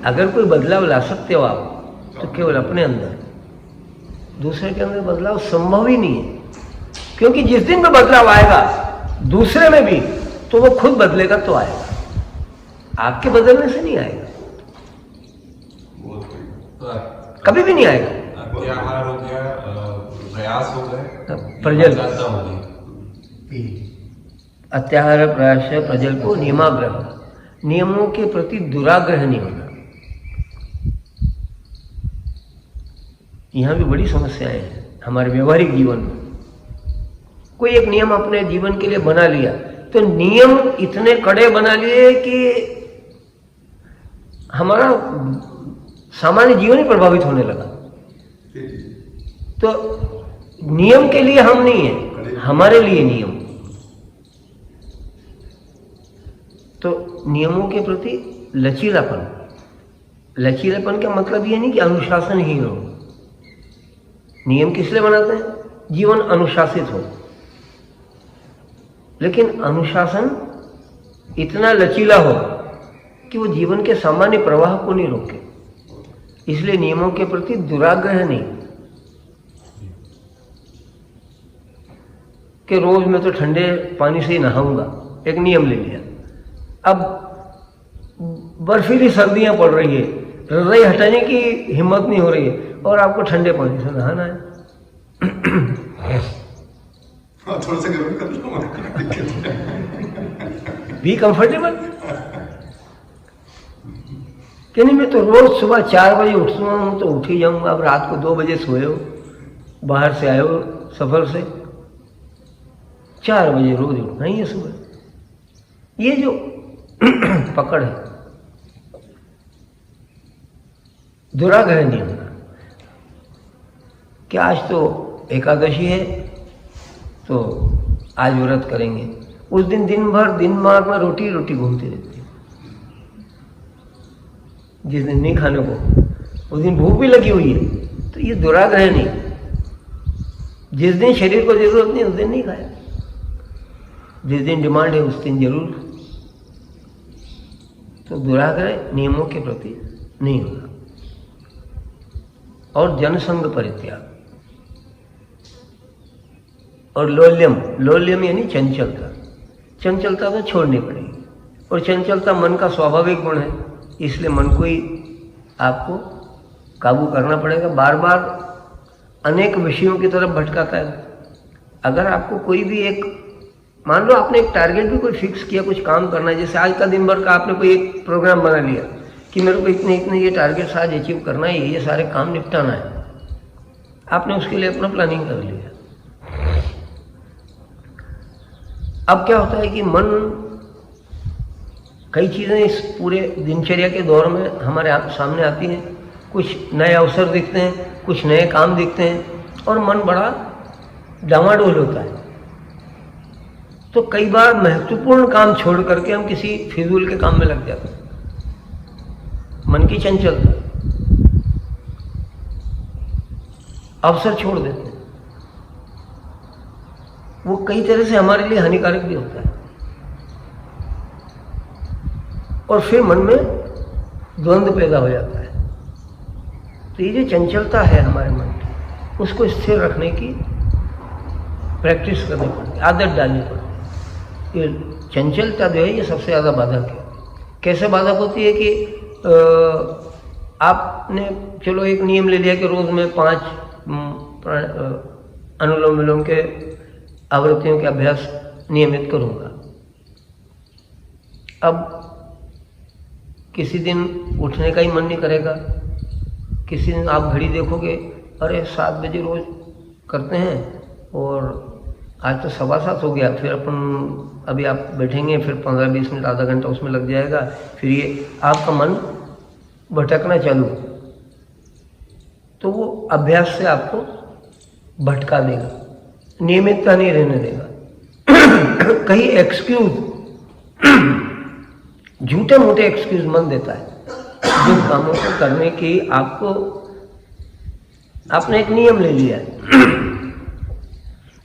अगर कोई बदलाव ला सकते हो आप तो केवल अपने अंदर, दूसरे के अंदर बदलाव संभव ही नहीं है। क्योंकि जिस दिन भी बदलाव आएगा दूसरे में भी, तो वो खुद बदलेगा तो आएगा, आपके बदलने से नहीं आएगा, कभी भी नहीं आएगा। अत्याहार हो गया, प्रयास हो गए, प्रजल, हो गई। अत्याहार प्रयास प्रजल को नियमाग्रह, नियमों के प्रति दुराग्रह नहीं होना। यहां भी बड़ी समस्याएं हैं हमारे व्यवहारिक जीवन में। कोई एक नियम अपने जीवन के लिए बना लिया, तो नियम इतने कड़े बना लिए कि हमारा सामान्य जीवन ही प्रभावित होने लगा। तो नियम के लिए हम नहीं है, हमारे लिए नियम। तो नियमों के प्रति लचीलापन, लचीलापन का मतलब ये नहीं कि अनुशासन ही हो। नियम किस लिए बनाते हैं? जीवन अनुशासित हो, लेकिन अनुशासन इतना लचीला हो कि वो जीवन के सामान्य प्रवाह को नहीं रोके। इसलिए नियमों के प्रति दुराग्रह नहीं कि रोज मैं तो ठंडे पानी से ही नहाऊंगा, एक नियम ले लिया। अब बर्फीली सर्दियां पड़ रही है, रजाई हटाने की हिम्मत नहीं हो रही है, और आपको ठंडे पानी से नहाना है। थोड़ा सा गर्म कर लो, बी कंफर्टेबल। कि नहीं, मैं तो रोज सुबह 4 बजे उठता हूँ तो उठ ही जाऊंगा। अब रात को 2 बजे सोए हो, बाहर से आए हो सफर से, 4 बजे रोज उठना ही है सुबह। ये जो पकड़ है, दुराग्रह नहीं होना कि आज तो एकादशी है तो आज व्रत करेंगे। उस दिन दिन भर दिमाग में रोटी रोटी घूमती रहती है। जिस दिन नहीं खाने को, उस दिन भूख भी लगी हुई है, तो ये दुराग्रह नहीं। जिस दिन शरीर को जरूरत नहीं उस दिन नहीं खाया, जिस दिन डिमांड है उस दिन जरूर। तो दुराग्रह नियमों के प्रति नहीं होना। और जनसंग परित्याग, और लोल्यम, लोल्यम यानी चंचलता। चंचलता तो छोड़नी पड़ेगी, और चंचलता मन का स्वाभाविक गुण है, इसलिए मन को ही आपको काबू करना पड़ेगा। बार बार अनेक विषयों की तरफ भटकाता है। अगर आपको कोई भी एक, मान लो आपने एक टारगेट भी कोई फिक्स किया, कुछ काम करना है, जैसे आज का दिन भर का आपने कोई एक प्रोग्राम बना लिया कि मेरे को इतने इतने ये टारगेट्स आज अचीव करना है, ये सारे काम निपटाना है, आपने उसके लिए अपना प्लानिंग कर लिया। अब क्या होता है कि मन, कई चीज़ें इस पूरे दिनचर्या के दौर में हमारे सामने आती हैं, कुछ नए अवसर दिखते हैं, कुछ नए काम दिखते हैं, और मन बड़ा डामाडोल होता है। तो कई बार महत्वपूर्ण काम छोड़ करके हम किसी फिजूल के काम में लग जाते हैं। मन की चंचलता, अवसर छोड़ देते हैं। वो कई तरह से हमारे लिए हानिकारक भी होता है, और फिर मन में द्वंद्व पैदा हो जाता है। तो ये जो चंचलता है हमारे मन की, उसको स्थिर रखने की प्रैक्टिस करनी पड़ती, आदत डालनी पड़ती। ये चंचलता जो है ये सबसे ज़्यादा बाधक है। कैसे बाधक होती है कि आपने चलो एक नियम ले लिया कि रोज़ में 5 अनुलोम विलोम के आवृत्तियों के अभ्यास नियमित करूँगा। अब किसी दिन उठने का ही मन नहीं करेगा, किसी दिन आप घड़ी देखोगे, अरे 7 बजे रोज करते हैं और आज तो 7:15 हो गया, फिर अपन अभी आप बैठेंगे, फिर 15-20 मिनट आधा घंटा उसमें लग जाएगा, फिर ये आपका मन भटकना चालू। तो वो अभ्यास से आपको भटका देगा, नियमितता नहीं रहने देगा। कहीं एक्सक्यूज, झूठे मोटे एक्सक्यूज मन देता है। जिन कामों को करने की आपने एक नियम ले लिया है,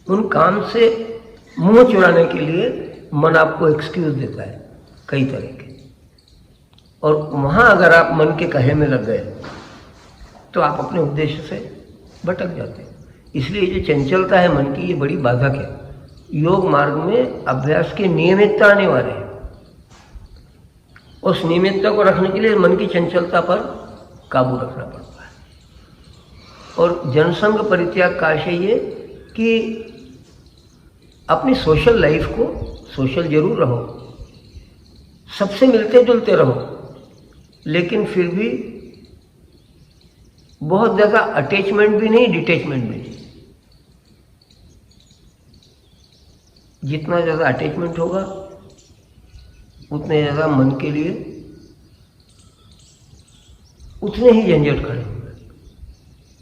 उन काम से मुंह चुराने के लिए मन आपको एक्सक्यूज देता है कई तरह के, और वहां अगर आप मन के कहे में लग गए तो आप अपने उद्देश्य से भटक जाते हैं। इसलिए जो चंचलता है मन की, ये बड़ी बाधक है। योग मार्ग में अभ्यास की नियमितता अनिवार्य है। उस नियमितता को रखने के लिए मन की चंचलता पर काबू रखना पड़ता है। और जनसंग परित्याग का आशय ये कि अपनी सोशल लाइफ को, सोशल जरूर रहो, सबसे मिलते जुलते रहो, लेकिन फिर भी बहुत ज़्यादा अटैचमेंट भी नहीं, डिटैचमेंट भी नहीं। जितना ज़्यादा अटैचमेंट होगा उतने ज़्यादा मन के लिए उतने ही झंझट खड़े होंगे।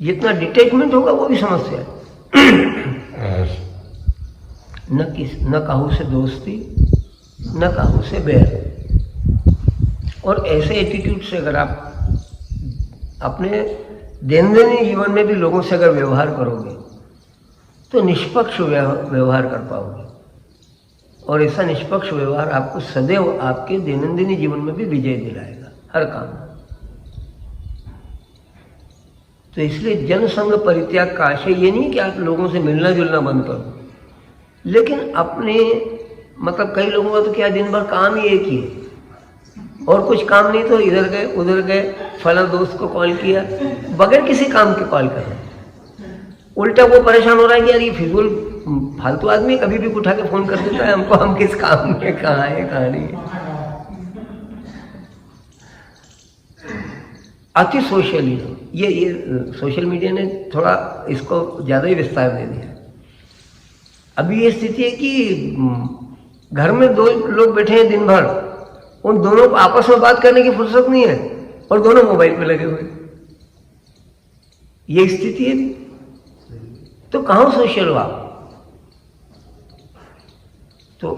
जितना डिटैचमेंट होगा वो भी समस्या है। न काहू से दोस्ती, न काहू से बैर। और ऐसे एटीट्यूड से अगर आप अपने दैनंदिन जीवन में भी लोगों से अगर व्यवहार करोगे तो निष्पक्ष व्यवहार कर पाओगे, और ऐसा निष्पक्ष व्यवहार आपको सदैव आपके दैनंदिन जीवन में भी विजय दिलाएगा हर काम में। तो इसलिए जनसंग परित्याग का आशय ये नहीं कि आप लोगों से मिलना जुलना बंद करो, लेकिन अपने मतलब कई लोगों का तो क्या दिन भर काम ही एक ही है, और कुछ काम नहीं तो इधर गए उधर गए, फला दोस्त को कॉल किया, बगैर किसी काम के कॉल कर रहे हैं। उल्टा वो परेशान हो रहा है कि यार ये फिजूल फालतू आदमी कभी भी उठा के फोन कर देता है हमको, हम किस काम में कहाँ है कहाँ नहीं है। अति सोशलिज्म, ये सोशल मीडिया ने थोड़ा इसको ज़्यादा ही विस्तार दे दिया। अभी ये स्थिति है कि घर में 2 लोग बैठे हैं दिन भर, उन दोनों को आपस में बात करने की फुर्सत नहीं है और दोनों मोबाइल पे लगे हुए। ये स्थिति है, तो कहाँ सोशल हो आप? तो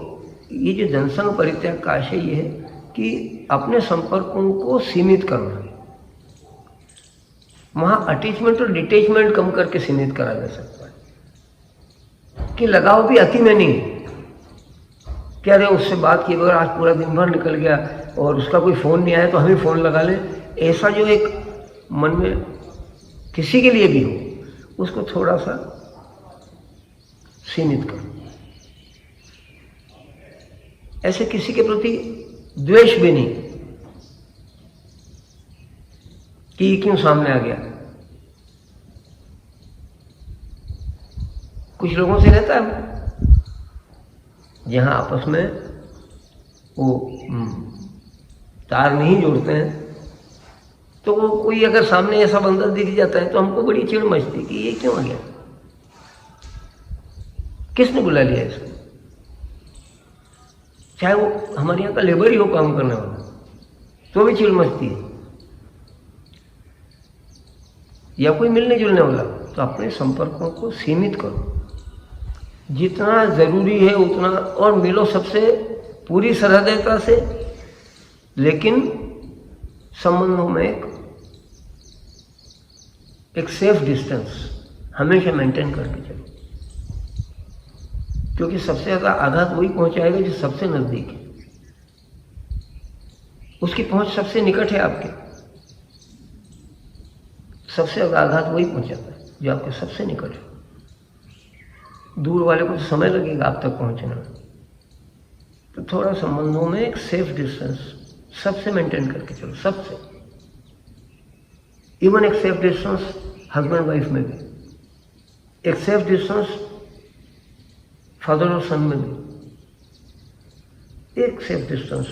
ये जो जनसंग परित्याग का आशय ये है कि अपने संपर्कों को सीमित करना है। वहां अटैचमेंट और डिटैचमेंट कम करके सीमित करा जा सकता है कि लगाव भी अति में नहीं। क्या रे उससे बात किए बगैर आज पूरा दिन भर निकल गया और उसका कोई फ़ोन नहीं आया तो हम ही फ़ोन लगा लें, ऐसा जो एक मन में किसी के लिए भी हो उसको थोड़ा सा सीमित करो। ऐसे किसी के प्रति द्वेष भी नहीं कि ये क्यों सामने आ गया। कुछ लोगों से रहता है जहां आपस में वो तार नहीं जोड़ते हैं, तो वो कोई अगर सामने ऐसा बंदा दिख जाता है तो हमको बड़ी चिढ़ मचती कि ये क्यों आ गया, किसने बुला लिया इसको। चाहे वो हमारे यहाँ का लेबर ही हो काम करने वाला, तो भी चिढ़ मचती है, या कोई मिलने जुलने वाला। तो अपने संपर्कों को सीमित करो, जितना जरूरी है उतना, और मिलो सबसे पूरी सहृदयता से, लेकिन संबंधों में एक सेफ डिस्टेंस हमेशा मेंटेन करके चलो, क्योंकि सबसे ज़्यादा आघात वही पहुंचाएगा जो सबसे नज़दीक है, उसकी पहुंच सबसे निकट है आपके। सबसे ज़्यादा आघात वही पहुंचाता है जो आपके सबसे निकट है। दूर वाले को तो समय लगेगा आप तक पहुंचना। तो थोड़ा संबंधों में एक सेफ डिस्टेंस सबसे मेंटेन करके चलो, सबसे। इवन एक सेफ डिस्टेंस हस्बैंड वाइफ में भी, एक सेफ डिस्टेंस फादर और सन में भी, एक सेफ डिस्टेंस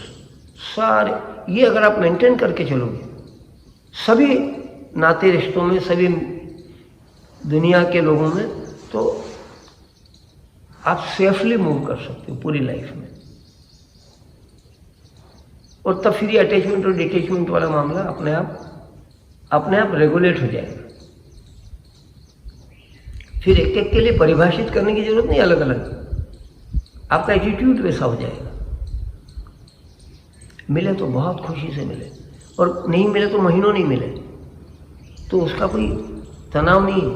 सारे। ये अगर आप मेंटेन करके चलोगे सभी नाते रिश्तों में, सभी दुनिया के लोगों में, तो आप सेफली मूव कर सकते हो पूरी लाइफ में। और तब फिर ये अटैचमेंट और डिटैचमेंट वाला मामला अपने आप रेगुलेट हो जाएगा। फिर एक एक के लिए परिभाषित करने की जरूरत नहीं, अलग अलग आपका एटीट्यूड वैसा हो जाएगा। मिले तो बहुत खुशी से मिले, और नहीं मिले तो महीनों नहीं मिले तो उसका कोई तनाव नहीं है।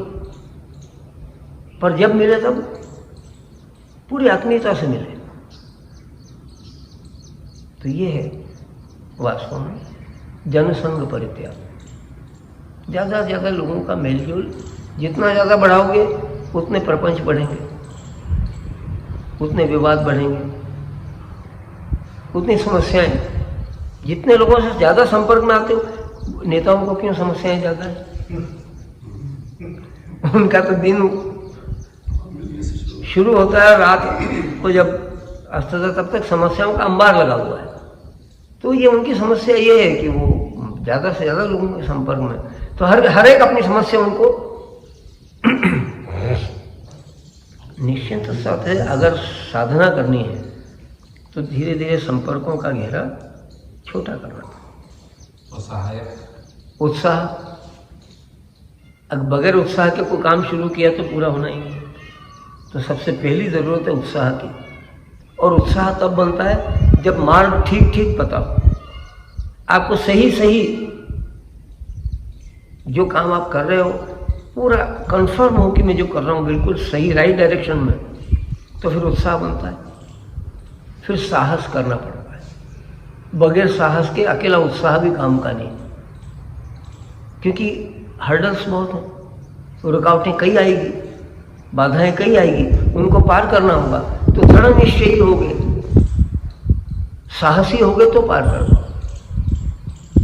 पर जब मिले तब पूरी आत्मीयता से मिले। तो ये है वास्तव में जनसंग परित्याग। ज़्यादा से ज़्यादा लोगों का मेलजोल जितना ज़्यादा बढ़ाओगे उतने प्रपंच बढ़ेंगे, उतने विवाद बढ़ेंगे, उतनी समस्याएं। जितने लोगों से ज़्यादा संपर्क में आते हो, नेताओं को क्यों समस्याएं ज़्यादा है? उनका तो दिन शुरू होता है, रात को जब अस्त होता तब तक समस्याओं का अंबार लगा हुआ है। तो ये उनकी समस्या ये है कि वो ज़्यादा से ज़्यादा लोगों के संपर्क में, तो हर एक अपनी समस्या उनको निश्चित साथ है। अगर साधना करनी है तो धीरे धीरे संपर्कों का घेरा छोटा करना। और सहायक उत्साह, अगर बगैर उत्साह के कोई काम शुरू किया तो पूरा होना ही नहीं। तो सबसे पहली ज़रूरत है उत्साह की। और उत्साह तब बनता है जब मार्ग ठीक ठीक पता हो, आपको सही जो काम आप कर रहे हो पूरा कंफर्म हो कि मैं जो कर रहा हूँ बिल्कुल सही, राइट डायरेक्शन में, तो फिर उत्साह बनता है। फिर साहस करना पड़ता है। बगैर साहस के अकेला उत्साह भी काम का नहीं, क्योंकि हर्डल्स बहुत हैं, रुकावटें कई आएगी, बाधाएं कई आएगी, उनको पार करना होगा। तो दृढ़ निश्चयी हो गए, साहसी हो गए तो पार कर पाओ।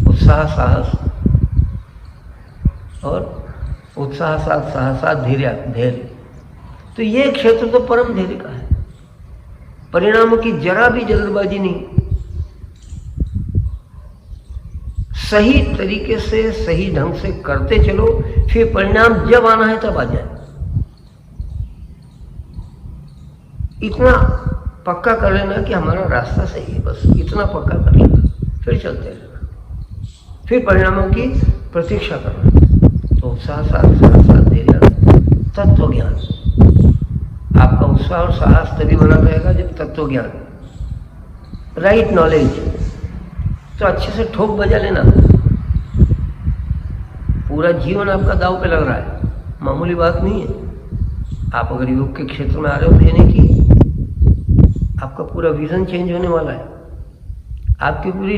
उत्साह, साहस, और उत्साह साथ साहसात धैर्य। तो ये क्षेत्र तो परम धैर्य का है। परिणामों की जरा भी जल्दबाजी नहीं, सही तरीके से सही ढंग से करते चलो, फिर परिणाम जब आना है तब आ जाए। इतना पक्का कर लेना कि हमारा रास्ता सही है, बस इतना पक्का कर लेना, फिर चलते रहना, फिर परिणामों की प्रतीक्षा करना। तो उत्साह साथ धैर्य, तत्व ज्ञान। आपका उत्साह और साहस तभी बना रहेगा जब तत्व ज्ञान, राइट नॉलेज। तो अच्छे से ठोक बजा लेना। पूरा जीवन आपका दांव पे लग रहा है, मामूली बात नहीं है। आप अगर योग के क्षेत्र में आ रहे हो देने की, आपका पूरा विजन चेंज होने वाला है, आपकी पूरी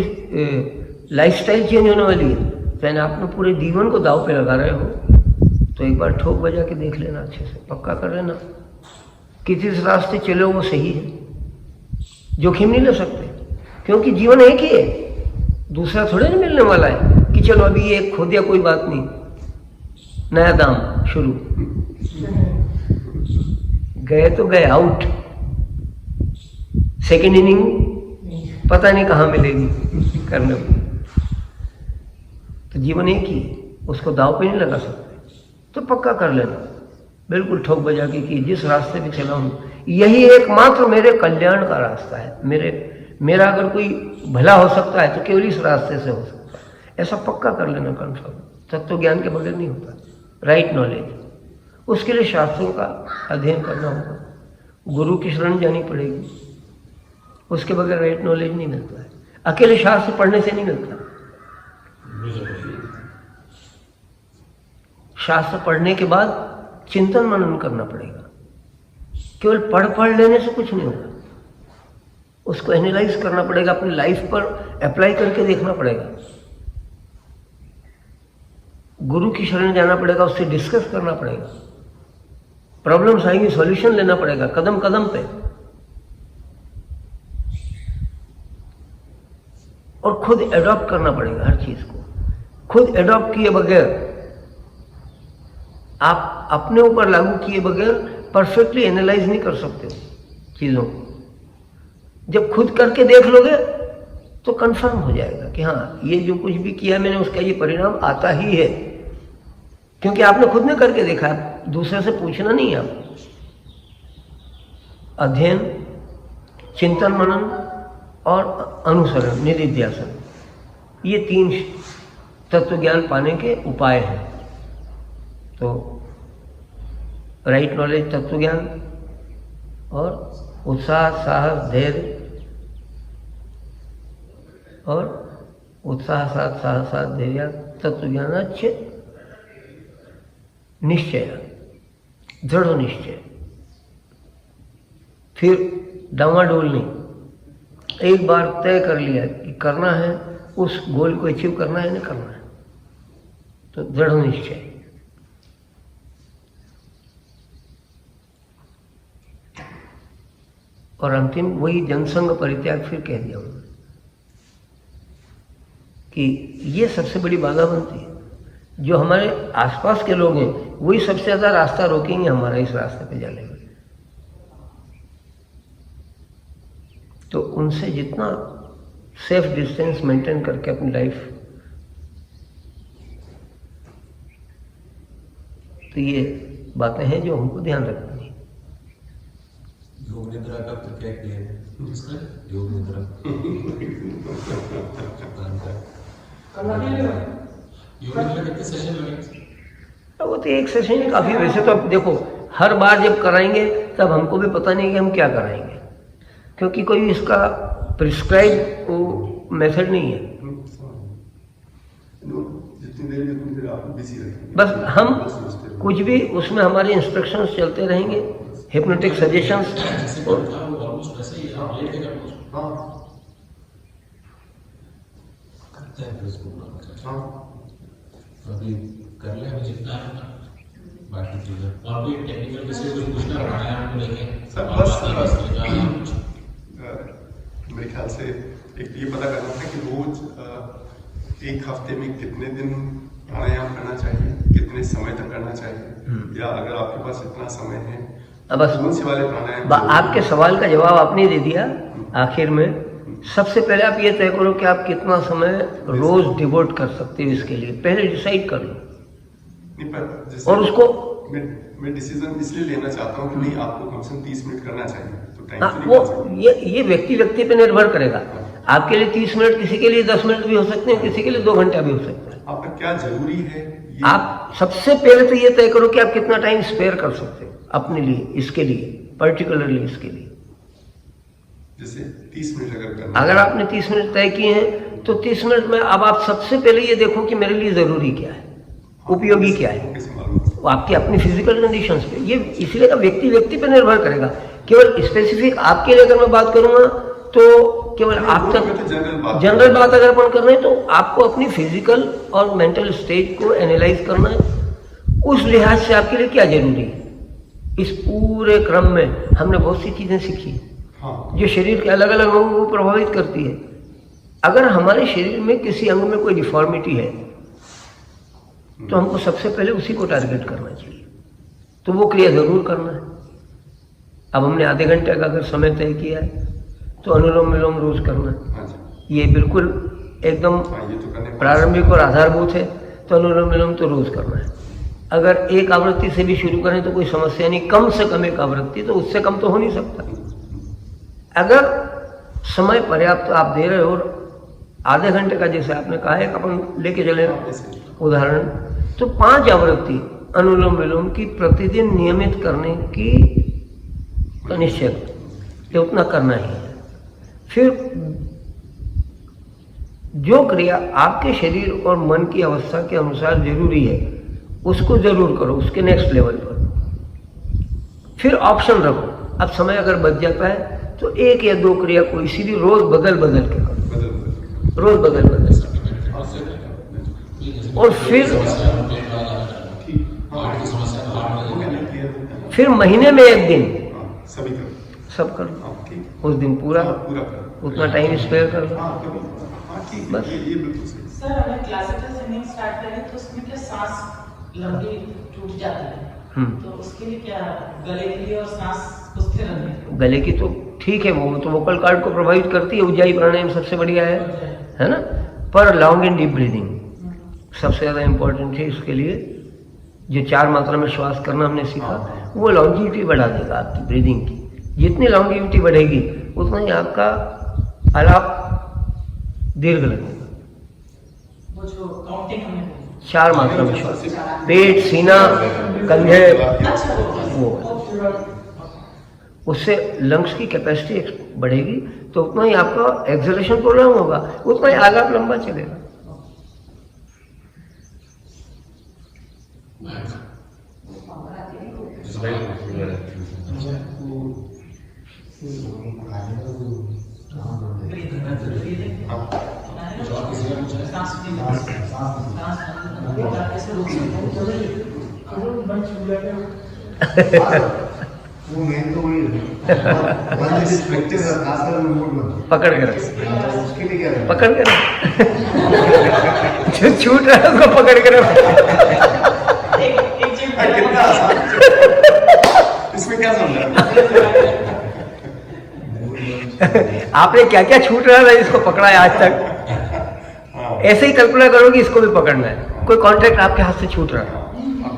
लाइफस्टाइल चेंज होने वाली है। यानी आपने पूरे जीवन को दांव पे लगा रहे हो, तो एक बार ठोक बजा के देख लेना, अच्छे से पक्का कर लेना कि जिस रास्ते चले वो सही है। जोखिम नहीं ले सकते, क्योंकि जीवन एक ही है, दूसरा थोड़े नहीं मिलने वाला है कि चलो अभी ये खो दिया कोई बात नहीं, नया दाम शुरू। गए तो गए, आउट। सेकेंड इनिंग पता नहीं कहाँ मिलेगी करने को। तो जीवन एक ही, उसको दाव पे नहीं लगा सकते। तो पक्का कर लेना बिल्कुल ठोक बजा के कि जिस रास्ते पे चला हूँ यही एकमात्र मेरे कल्याण का रास्ता है। मेरा अगर कोई भला हो सकता है तो केवल इस रास्ते से हो सकता है। ऐसा पक्का कर लेना कंफर्म। तत्व ज्ञान के बगैर नहीं होता, राइट नॉलेज। उसके लिए शास्त्रों का अध्ययन करना होगा, गुरु की शरण जानी पड़ेगी। उसके बगैर राइट नॉलेज नहीं मिलता है। अकेले शास्त्र पढ़ने से नहीं मिलता। शास्त्र पढ़ने के बाद चिंतन मनन करना पड़ेगा। केवल पढ़ लेने से कुछ नहीं होगा, उसको एनालाइज करना पड़ेगा, अपनी लाइफ पर अप्लाई करके देखना पड़ेगा, गुरु की शरण जाना पड़ेगा, उससे डिस्कस करना पड़ेगा, प्रॉब्लम्स आएंगी सॉल्यूशन लेना पड़ेगा कदम कदम पे, और खुद एडॉप्ट करना पड़ेगा हर चीज को। खुद एडॉप्ट किए बगैर, आप अपने ऊपर लागू किए बगैर परफेक्टली एनालाइज नहीं कर सकते हो चीजों को। जब खुद करके देख लोगे तो कंफर्म हो जाएगा कि हाँ, ये जो कुछ भी किया मैंने उसका ये परिणाम आता ही है, क्योंकि आपने खुद ने करके देखा है, दूसरे से पूछना नहीं है आपको। अध्ययन, चिंतन मनन और अनुसरण, निधिध्यासन, ये 3 तत्व ज्ञान पाने के उपाय हैं। तो राइट नॉलेज, तत्व ज्ञान, और उत्साह, साहस, धैर्य, और उत्साह, साहस, धैर्य, तत्व ज्ञान, अच्छे निश्चय, दृढ़ निश्चय, फिर डामाडोल नहीं। एक बार तय कर लिया कि करना है, उस गोल को अचीव करना है, नहीं करना है, तो दृढ़ निश्चय। और अंतिम वही जनसंग परित्याग, फिर कह दिया उन्होंने कि ये सबसे बड़ी बाधा बनती है। जो हमारे आसपास के लोग हैं वही सबसे ज्यादा रास्ता रोकेंगे हमारा इस रास्ते पे जाने में। तो उनसे जितना सेफ डिस्टेंस मेंटेन करके अपनी लाइफ, तो ये बातें हैं जो हमको ध्यान रखनी है। योग निद्रा का तो क्या किया है? योग निद्रा योग निद्रा कितने सेशन लगे? वो तो एक सेशन ही काफी। वैसे तो अब देखो, हर बार जब कराएंगे तब हमको भी पता नहीं कि हम क्या कराएंगे, क्योंकि कोई इसका प्रिस्क्राइब मेथड नहीं है। जितनी देर आप बिजी रहेंगे, बस हम कुछ भी उसमें हमारे इंस्ट्रक्शंस चलते रहेंगे, हिप्नोटिक सजेशंस। अभी कर ले, अभी जितना बाकी चीजें और भी टेक्निकल किसी को पूछना प्राणायाम को लेके मेरे ख्याल से एक ये पता करना था कि रोज एक हफ्ते में कितने दिन प्राणायाम करना चाहिए, कितने समय तक करना चाहिए, या अगर आपके पास इतना समय है बस कौन से वाले प्राणायाम। आपके सवाल का जवाब आपने दे दिया आखिर में। सबसे पहले आप ये तय करो कि आप कितना समय रोज डिवोट कर सकते हो इसके लिए, पहले डिसाइड कर लो। नहीं, पर जैसे और उसको मैं डिसीजन इसलिए लेना चाहता हूँ कि नहीं, आपको कम से कम 30 मिनट करना चाहिए, तो टाइम हाँ, तो नहीं वो ये व्यक्ति पे निर्भर करेगा। आपके लिए 30 मिनट, किसी के लिए 10 मिनट भी हो सकते हैं, किसी के लिए 2 घंटा भी हो सकता है। आपका क्या जरूरी है ये? आप सबसे पहले तो ये तय करो कि आप कितना टाइम स्पेयर कर सकते हो अपने लिए, इसके लिए, पर्टिकुलरली इसके लिए। जैसे 30 मिनट अगर करना, अगर आपने 30 मिनट तय किए हैं तो 30 मिनट में अब आप सबसे पहले ये देखो कि मेरे लिए जरूरी क्या है, उपयोगी क्या है, कैसे मालूम? वो आपकी अपनी फिजिकल कंडीशंस पे। ये इसलिए व्यक्ति पे निर्भर करेगा। केवल स्पेसिफिक आपके लिए अगर मैं बात करूंगा तो केवल आप तक जनरल बात अगर अपन कर रहे हैं, तो आपको अपनी फिजिकल और मेंटल स्टेट को एनालाइज करना है, उस लिहाज से आपके लिए क्या जरूरी है। इस पूरे क्रम में हमने बहुत सी चीजें सीखी हाँ, जो शरीर के अलग अलग अंगों को प्रभावित करती है। अगर हमारे शरीर में किसी अंग में कोई डिफॉर्मिटी है तो हमको सबसे पहले उसी को टारगेट करना चाहिए, तो वो क्रिया जरूर करना है। अब हमने आधे घंटे का अगर समय तय किया है तो अनुलोम विलोम रोज करना है। हाँ जी, ये बिल्कुल एकदम हाँ, ये तो करने प्रारंभिक और आधारभूत है, तो अनुलोम विलोम तो रोज करना है। अगर एक आवृत्ति से भी शुरू करें तो कोई समस्या नहीं, कम से कम एक आवृत्ति, तो उससे कम तो हो नहीं सकता। अगर समय पर्याप्त आप दे रहे हो और आधे घंटे का जैसे आपने कहा है अपन लेके चले उदाहरण, तो 5 आवृत्ति अनुलोम विलोम की प्रतिदिन नियमित करने की तो निश्चय ये उतना करना ही है। फिर जो क्रिया आपके शरीर और मन की अवस्था के अनुसार जरूरी है उसको जरूर करो, उसके नेक्स्ट लेवल पर। फिर ऑप्शन रखो अब समय अगर बच जाता है तो 1 या 2 क्रिया कोई सी भी रोज बदल बदल के करो, रोज बदल बदल। और फिर महीने में 1 दिन सभी करो, सब कर लो, हाँ, ठीक, उस दिन पूरा पूरा करो, उतना टाइम स्पेयर कर लो। हाँ कभी, हाँ ठीक, बस। ये बिल्कुल सही। सर अगर क्लासिकल सिंगिंग स्टार्ट करें तो उसमें क्या सांस लंबी टूट जाती है, तो उसके लिए क्या गले के लिए और सांस को स्थिर रखने के गले की तो ठीक है, वो तो वोकल कार्ड को प्रभावित करती है, उज्जाई प्राणायाम सबसे बढ़िया है ना। पर लॉन्ग एंड डीप ब्रीदिंग सबसे ज़्यादा इम्पोर्टेंट है इसके लिए। जो 4 मात्रा में श्वास करना हमने सीखा, वो लॉन्जिविटी बढ़ा देगा आपकी ब्रीदिंग की। जितनी लॉन्जिविटी बढ़ेगी उतना ही आपका आलाप दीर्घ लगेगा। वो जो काउंटिंग हमने बोली। 4 मात्रा में श्वास, पेट, सीना, कंधे, अच्छा वो उससे लंग्स की कैपेसिटी बढ़ेगी, तो उतना ही आपका एक्सलेशन प्रोग्राम होगा, उतना ही आलाप लंबा चलेगा। वो मेन तो वही है। पकड़ के रख, उसके लिए क्या है? पकड़ के रख। जो छूट रहा है उसको पकड़ के रख। एक चीज कितना आसान, इसमें क्या समझा? आपने क्या क्या छूट रहा था इसको पकड़ा है आज तक, ऐसे ही कल्पना करो कि इसको भी पकड़ना है। कोई कॉन्ट्रैक्ट आपके हाथ से छूट रहा है,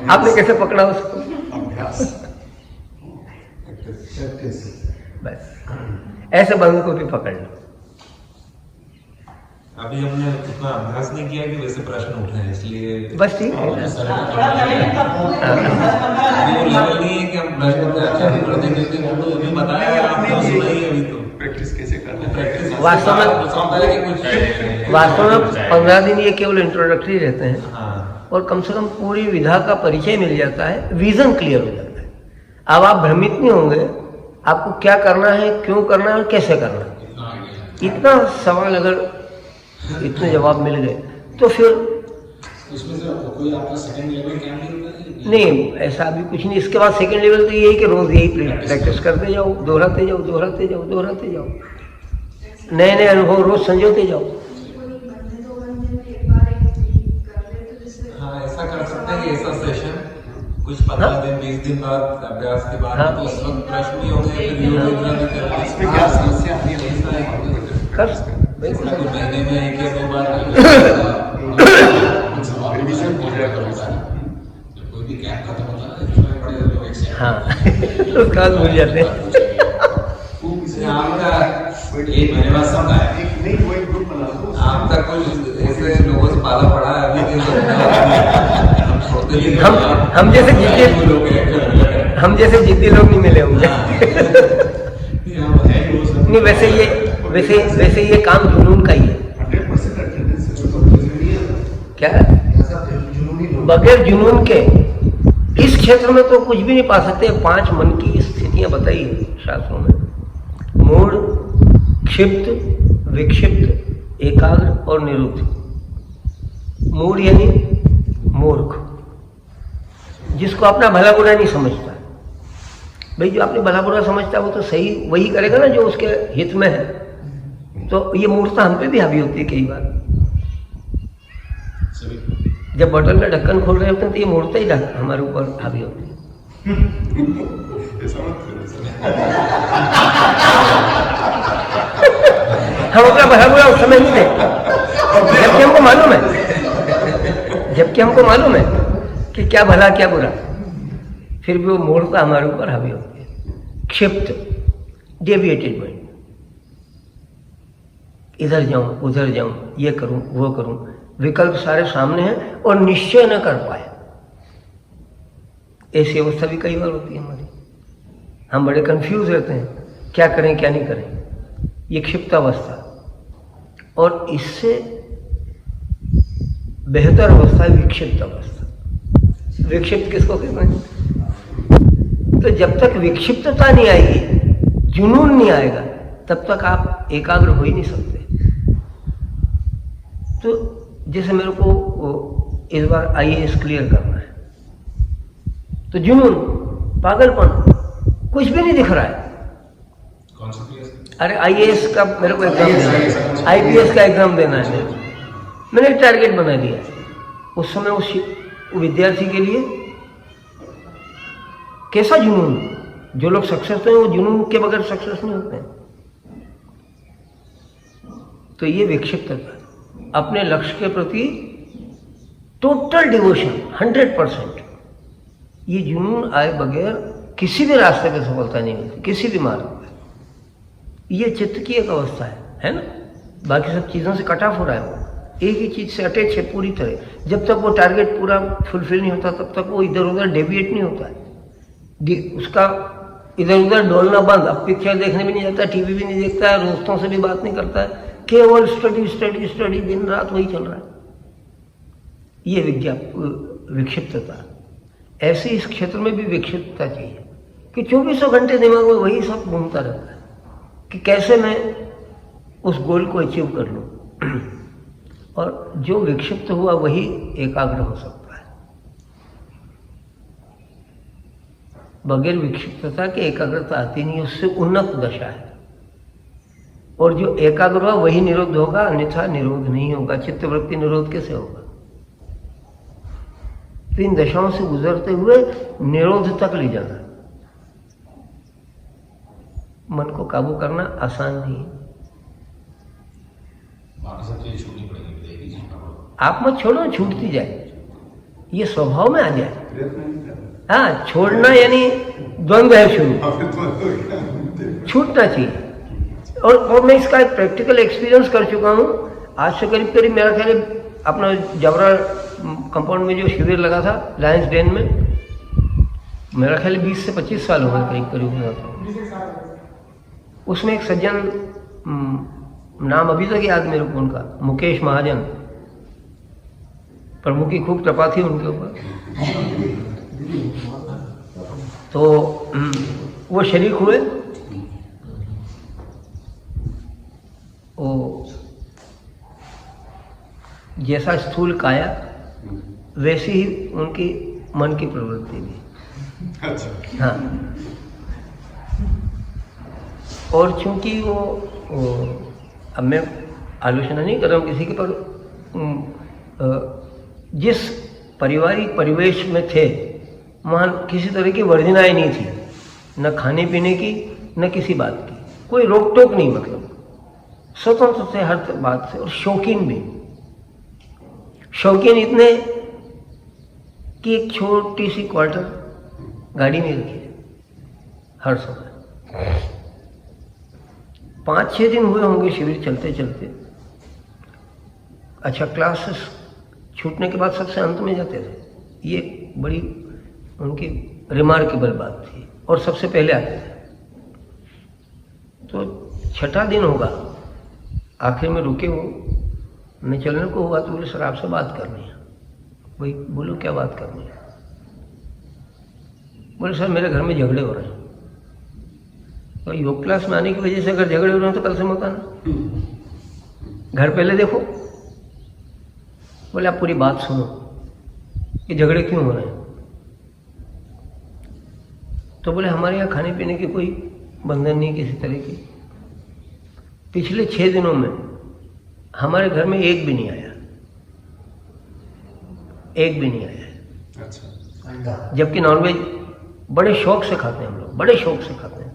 आपने कैसे पकड़ा उसको? अभ्यास, बस ऐसे बंद को भी पकड़ लो। अभी हमने उतना अभ्यास नहीं किया कि वैसे प्रश्न उठे हैं, इसलिए बस ठीक है। थोड़ा करेंगे तब अभी वो लेवल नहीं है कि हम प्रश्न को अच्छा भी कर देंगे, क्योंकि वो तो अभी बताया आपने सुना ही अभी तो प्रैक्टिस कैसे करना है, प्रैक्टिस वास्तव में 15 दिन ये केवल इंट्रोडक्टरी रहते हैं, हाँ और कम से कम पूरी विधा का परिचय मिल जाता है, विजन क्लियर हो जाता है। अब आप भ्रमित नहीं होंगे आपको क्या करना है, क्यों करना है और कैसे करना है। इतना सवाल अगर इतने जवाब मिल गए तो फिर उसमें से कोई आपका सेकंड लेवल क्या नहीं होता है? नहीं, ऐसा अभी कुछ नहीं। इसके बाद सेकंड लेवल तो यही कि रोज यही प्रैक्टिस करते जाओ, दोहराते जाओ, दोहराते जाओ, दोहराते जाओ, नए नए अनुभव रोज संजोते जाओ। हाँ ऐसा कर सकते हैं कि ऐसा सेशन कुछ 15 दिन 20 दिन बाद अभ्यास के बाद, हाँ। तो उस वक्त प्रश्न भी होंगे, फिर योग निद्रा भी करते इसमें क्या समस्या आती है? कर बिल्कुल। हैं। महीने में 1 या 2 बार रिवीजन हो जाएगा वैसा। कोई भी गैप खत्म होता है इसमें बड़े लोग एक्सेप्ट हाँ उसके बाद भूल जाते हैं। आपका 1 महीने बाद समझा है, एक नहीं, वो एक ग्रुप बना दो। आपका कुछ ऐसे लोगों से पाला पड़ा है अभी के हम छोड़ते नहीं हैं। हम जैसे जिद्दी लोग हैं। हम जैसे जिद्दी लोग नहीं मिले होंगे। नहीं, वैसे ये काम जुनून का ही है। 100% अटेंडेंस है। क्या ऐसा जुनूनी लोग बगैर जुनून के इस क्षेत्र में तो कुछ भी नहीं पा सकते। 5 मन की स्थितियां बताई है शास्त्रों में, मूढ़, क्षिप्त, विक्षिप्त, एकाग्र और निरुद्ध। मूढ़ यानी मूर्ख, जिसको अपना भला बुरा नहीं समझता। भाई जो अपने भला बुरा समझता है वो तो सही वही करेगा ना जो उसके हित में है। तो ये मूर्खता हम पे भी हावी होती है कई बार। जब बॉटल का ढक्कन खोल रहे होते हैं तो ये मूर्खता ही हमारे ऊपर हावी होती है। ऐसा मत करो सर। हम अपना भला बुरा उस समय नहीं देखते, जबकि हमको मालूम है कि क्या भला क्या बुरा, फिर भी वो मूर्खता हमारे ऊपर हावी होती है। क्षिप्त, डेविएटेड माइंड, इधर जाऊं उधर जाऊं, ये करूं वो करूं, विकल्प सारे सामने हैं और निश्चय न कर पाए। ऐसी अवस्था भी कई बार होती है हमारी। हम बड़े कंफ्यूज रहते हैं, क्या करें क्या नहीं करें। ये क्षिप्त अवस्था, और इससे बेहतर अवस्था है विक्षिप्त अवस्था। विक्षिप्त किसको कहते हैं? तो जब तक विक्षिप्तता नहीं आएगी, जुनून नहीं आएगा, तब तक आप एकाग्र हो ही नहीं सकते। तो जैसे मेरे को इस बार IAS क्लियर करना है, तो जुनून, पागलपन, कुछ भी नहीं दिख रहा है। कौन सा क्लास? अरे IAS का मेरे को एग्जाम देना है, IPS का एग्जाम देना है, मैंने टारगेट बना लिया। उस समय उस विद्यार्थी के लिए कैसा जुनून, जो लोग सक्सेस हैं वो जुनून के बगैर सक्सेस नहीं होते हैं। तो ये विक्षिप्तता, अपने लक्ष्य के प्रति टोटल डिवोशन 100%, ये जुनून आए बगैर किसी भी रास्ते पे सफलता नहीं मिलती, किसी भी मार्ग पे। ये चित्त की एक अवस्था है ना, बाकी सब चीज़ों से कट ऑफ हो रहा है, वो एक ही चीज़ से अटैच है पूरी तरह। जब तक वो टारगेट पूरा फुलफिल नहीं होता तब तक वो इधर उधर डेविएट नहीं होता है, उसका इधर उधर डोलना बंद। अब पिक्चर देखने भी नहीं जाता, टीवी भी नहीं देखता है, दोस्तों से भी बात नहीं करता है, केवल स्टडी स्टडी स्टडी, दिन रात वही चल रहा है। ये विक्षिप्तता। ऐसे इस क्षेत्र में भी विक्षिप्तता चाहिए कि 2400 घंटे दिमाग में वही सब घूमता रहता है कि कैसे मैं उस गोल को अचीव कर लूँ। और जो विक्षिप्त हुआ वही एकाग्र हो सकता है। बगैर विक्षिप्तता के एकाग्रता आती नहीं, उससे उन्नत दशा है। और जो एकाग्र हुआ वही निरोध होगा, अन्यथा निरोध नहीं होगा। चित्तवृत्ति निरोध कैसे होगा? तो इन दशाओं से गुजरते हुए निरोध तक ले जाना। मन को काबू करना आसान नहीं है। बाकी सब चीजें छोड़नी पड़ेगी, देखिए जी। आप मत छोड़ो, छूटती जाए, ये स्वभाव में आ जाए। प्रयत्न नहीं करना। हाँ, छोड़ना यानी द्वंद्व है शुरू, आपने तो छूटना चाहिए। और मैं इसका एक प्रैक्टिकल एक्सपीरियंस कर चुका हूँ। आज से करीब करीब मेरा ख्याल है अपना जबरा कंपाउंड में जो शिविर लगा था लायंस डेन में, मेरा ख्याल 20 से 25 साल हो गए करीब करीब। उसमें एक सज्जन, नाम अभी तक याद मेरे को उनका, मुकेश महाजन, प्रभु की खूब कृपा थी उनके ऊपर। तो वो शरीक हुए, वो जैसा स्थूल काया वैसी ही उनकी मन की प्रवृत्ति भी। अच्छा। हाँ, और चूंकि वो अब मैं आलोचना नहीं कर रहा हूँ किसी के, पर जिस पारिवारिक परिवेश में थे वहाँ किसी तरह की वर्जनाएं नहीं थी, न खाने पीने की न किसी बात की, कोई रोक टोक नहीं, मतलब स्वतंत्र थे हर बात से। और शौकीन भी, शौकीन इतने कि एक छोटी सी क्वार्टर गाड़ी में रखी है हर समय। 5-6 दिन हुए होंगे शिविर चलते चलते। अच्छा, क्लासेस छूटने के बाद सबसे अंत में जाते थे, ये बड़ी उनकी रिमार्केबल बात थी। और सबसे पहले आते थे। तो 6ठा दिन होगा, आखिर में रुके वो, मैं चलने को हुआ तो बोले सर आपसे बात करनी है। भाई बोलो क्या बात करनी है? बोले सर मेरे घर में झगड़े हो रहे हैं। तो योग क्लास में आने की वजह से अगर झगड़े हो रहे हैं तो कल से मत आना, घर पहले देखो। बोले आप पूरी बात सुनो कि झगड़े क्यों हो रहे हैं। तो बोले हमारे यहाँ खाने पीने की कोई बंधन नहीं किसी तरह की। पिछले 6 दिनों में हमारे घर में एक भी नहीं आया, एक भी नहीं आया। अच्छा। जबकि नॉनवेज बड़े शौक से खाते हैं हम लोग, बड़े शौक से खाते हैं।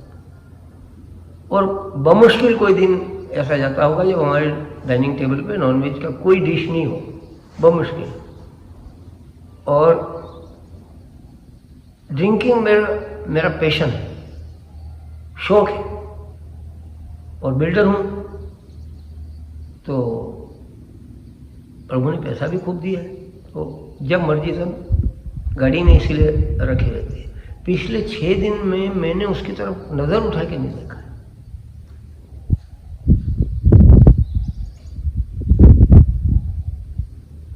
और बमुश्किल कोई दिन ऐसा जाता होगा जब हमारे डाइनिंग टेबल पे नॉनवेज का कोई डिश नहीं हो, बमुश्किल। और ड्रिंकिंग मेरा पैशन है, शौक है, और बिल्डर हूँ। तो प्रभु ने पैसा भी खूब दिया है, तो जब मर्जी तब गाड़ी में इसीलिए रखी रहती है। पिछले 6 दिन में मैंने उसकी तरफ नज़र उठा के नहीं देखा।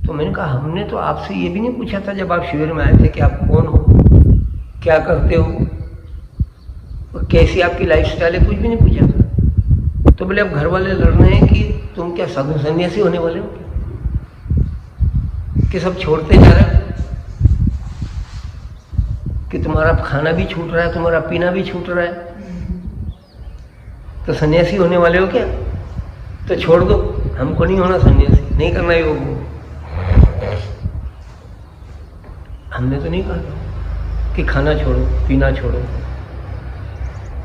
तो मैंने कहा हमने तो आपसे ये भी नहीं पूछा था जब आप शिविर में आए थे कि आप कौन हो, क्या करते हो, कैसी आपकी लाइफस्टाइल है, कुछ भी नहीं पूछा। तो बोले अब घर वाले लड़ रहे हैं कि तुम क्या साधु सन्यासी होने वाले हो क्या? कि सब छोड़ते जा रहे हो, कि तुम्हारा खाना भी छूट रहा है, तुम्हारा पीना भी छूट रहा है, तो सन्यासी होने वाले हो क्या? तो छोड़ दो, हमको नहीं होना सन्यासी, नहीं करना योग। हमने तो नहीं कहा कि खाना छोड़ो, पीना छोड़ो।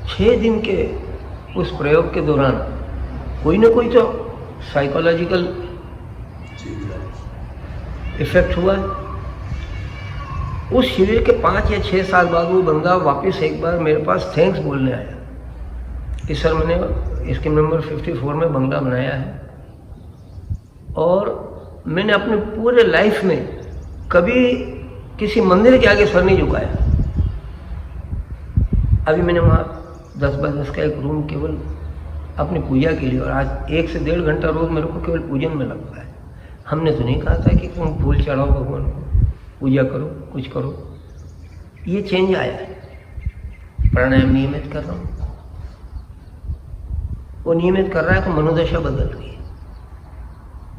6 दिन के उस प्रयोग के दौरान कोई ना कोई तो साइकोलॉजिकल इफेक्ट हुआ। उस शिविर के 5 या 6 साल बाद वो बंदा वापस एक बार मेरे पास थैंक्स बोलने आया कि सर मैंने स्कीम नंबर 54 में बंगला बनाया है और मैंने अपने पूरे लाइफ में कभी किसी मंदिर के आगे सर नहीं झुकाया। अभी मैंने वहाँ 10 बाय 10 का एक रूम केवल अपनी पूजा के लिए, और आज 1 से 1.5 घंटा रोज मेरे को केवल पूजन में लगता है। हमने तो नहीं कहा था कि तुम फूल चढ़ाओ भगवान को, पूजा करो, कुछ करो। ये चेंज आया है। प्राणायाम नियमित कर रहा हूँ, वो नियमित कर रहा है तो मनोदशा बदल गई।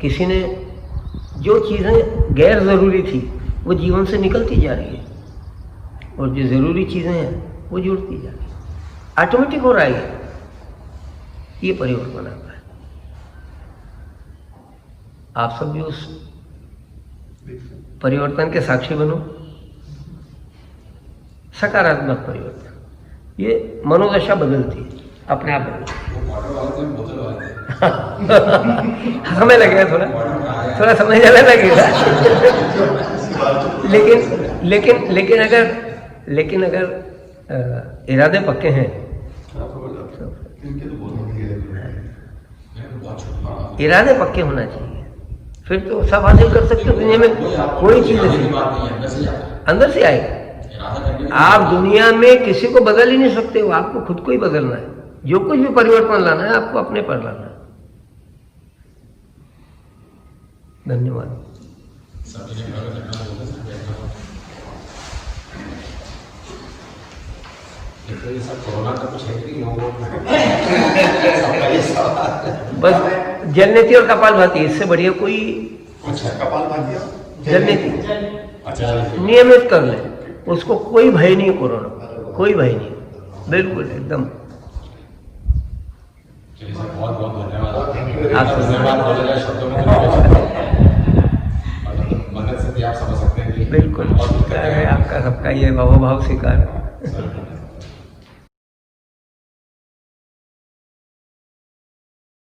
किसी ने जो चीज़ें गैर ज़रूरी थी वो जीवन से निकलती जा रही है, और जो ज़रूरी चीज़ें हैं वो जुड़ती जा रही है। ऑटोमेटिक हो रहा है ये परिवर्तन आता है। आप सब भी उस परिवर्तन के साक्षी बनो। सकारात्मक परिवर्तन, ये मनोदशा बदलती है, अपने आप बदलती है। समय लगेगा, थोड़ा समय ज़्यादा लगेगा। लेकिन अगर इरादे पक्के हैं, इरादे पक्के होना चाहिए, फिर तो सब हासिल कर सकते हो। दुनिया में कोई चीज नहीं अंदर से आएगा। आप दुनिया में किसी को बदल ही नहीं सकते हो, आपको खुद को ही बदलना है। जो कुछ भी परिवर्तन लाना है आपको अपने पर लाना है। धन्यवाद। कोरोना का कुछ है कि बस जलनेती और कपालभाति, इससे बढ़िया कोई जलनेती नियमित कर ले, उसको कोई भय नहीं, कोरोना कोई भय नहीं, बिल्कुल एकदम। बहुत बहुत धन्यवाद। आप शब्दों में मदद से भी आप समझ सकते हैं कि बिल्कुल स्वीकार है आपका, सबका ये भाव स्वीकार है।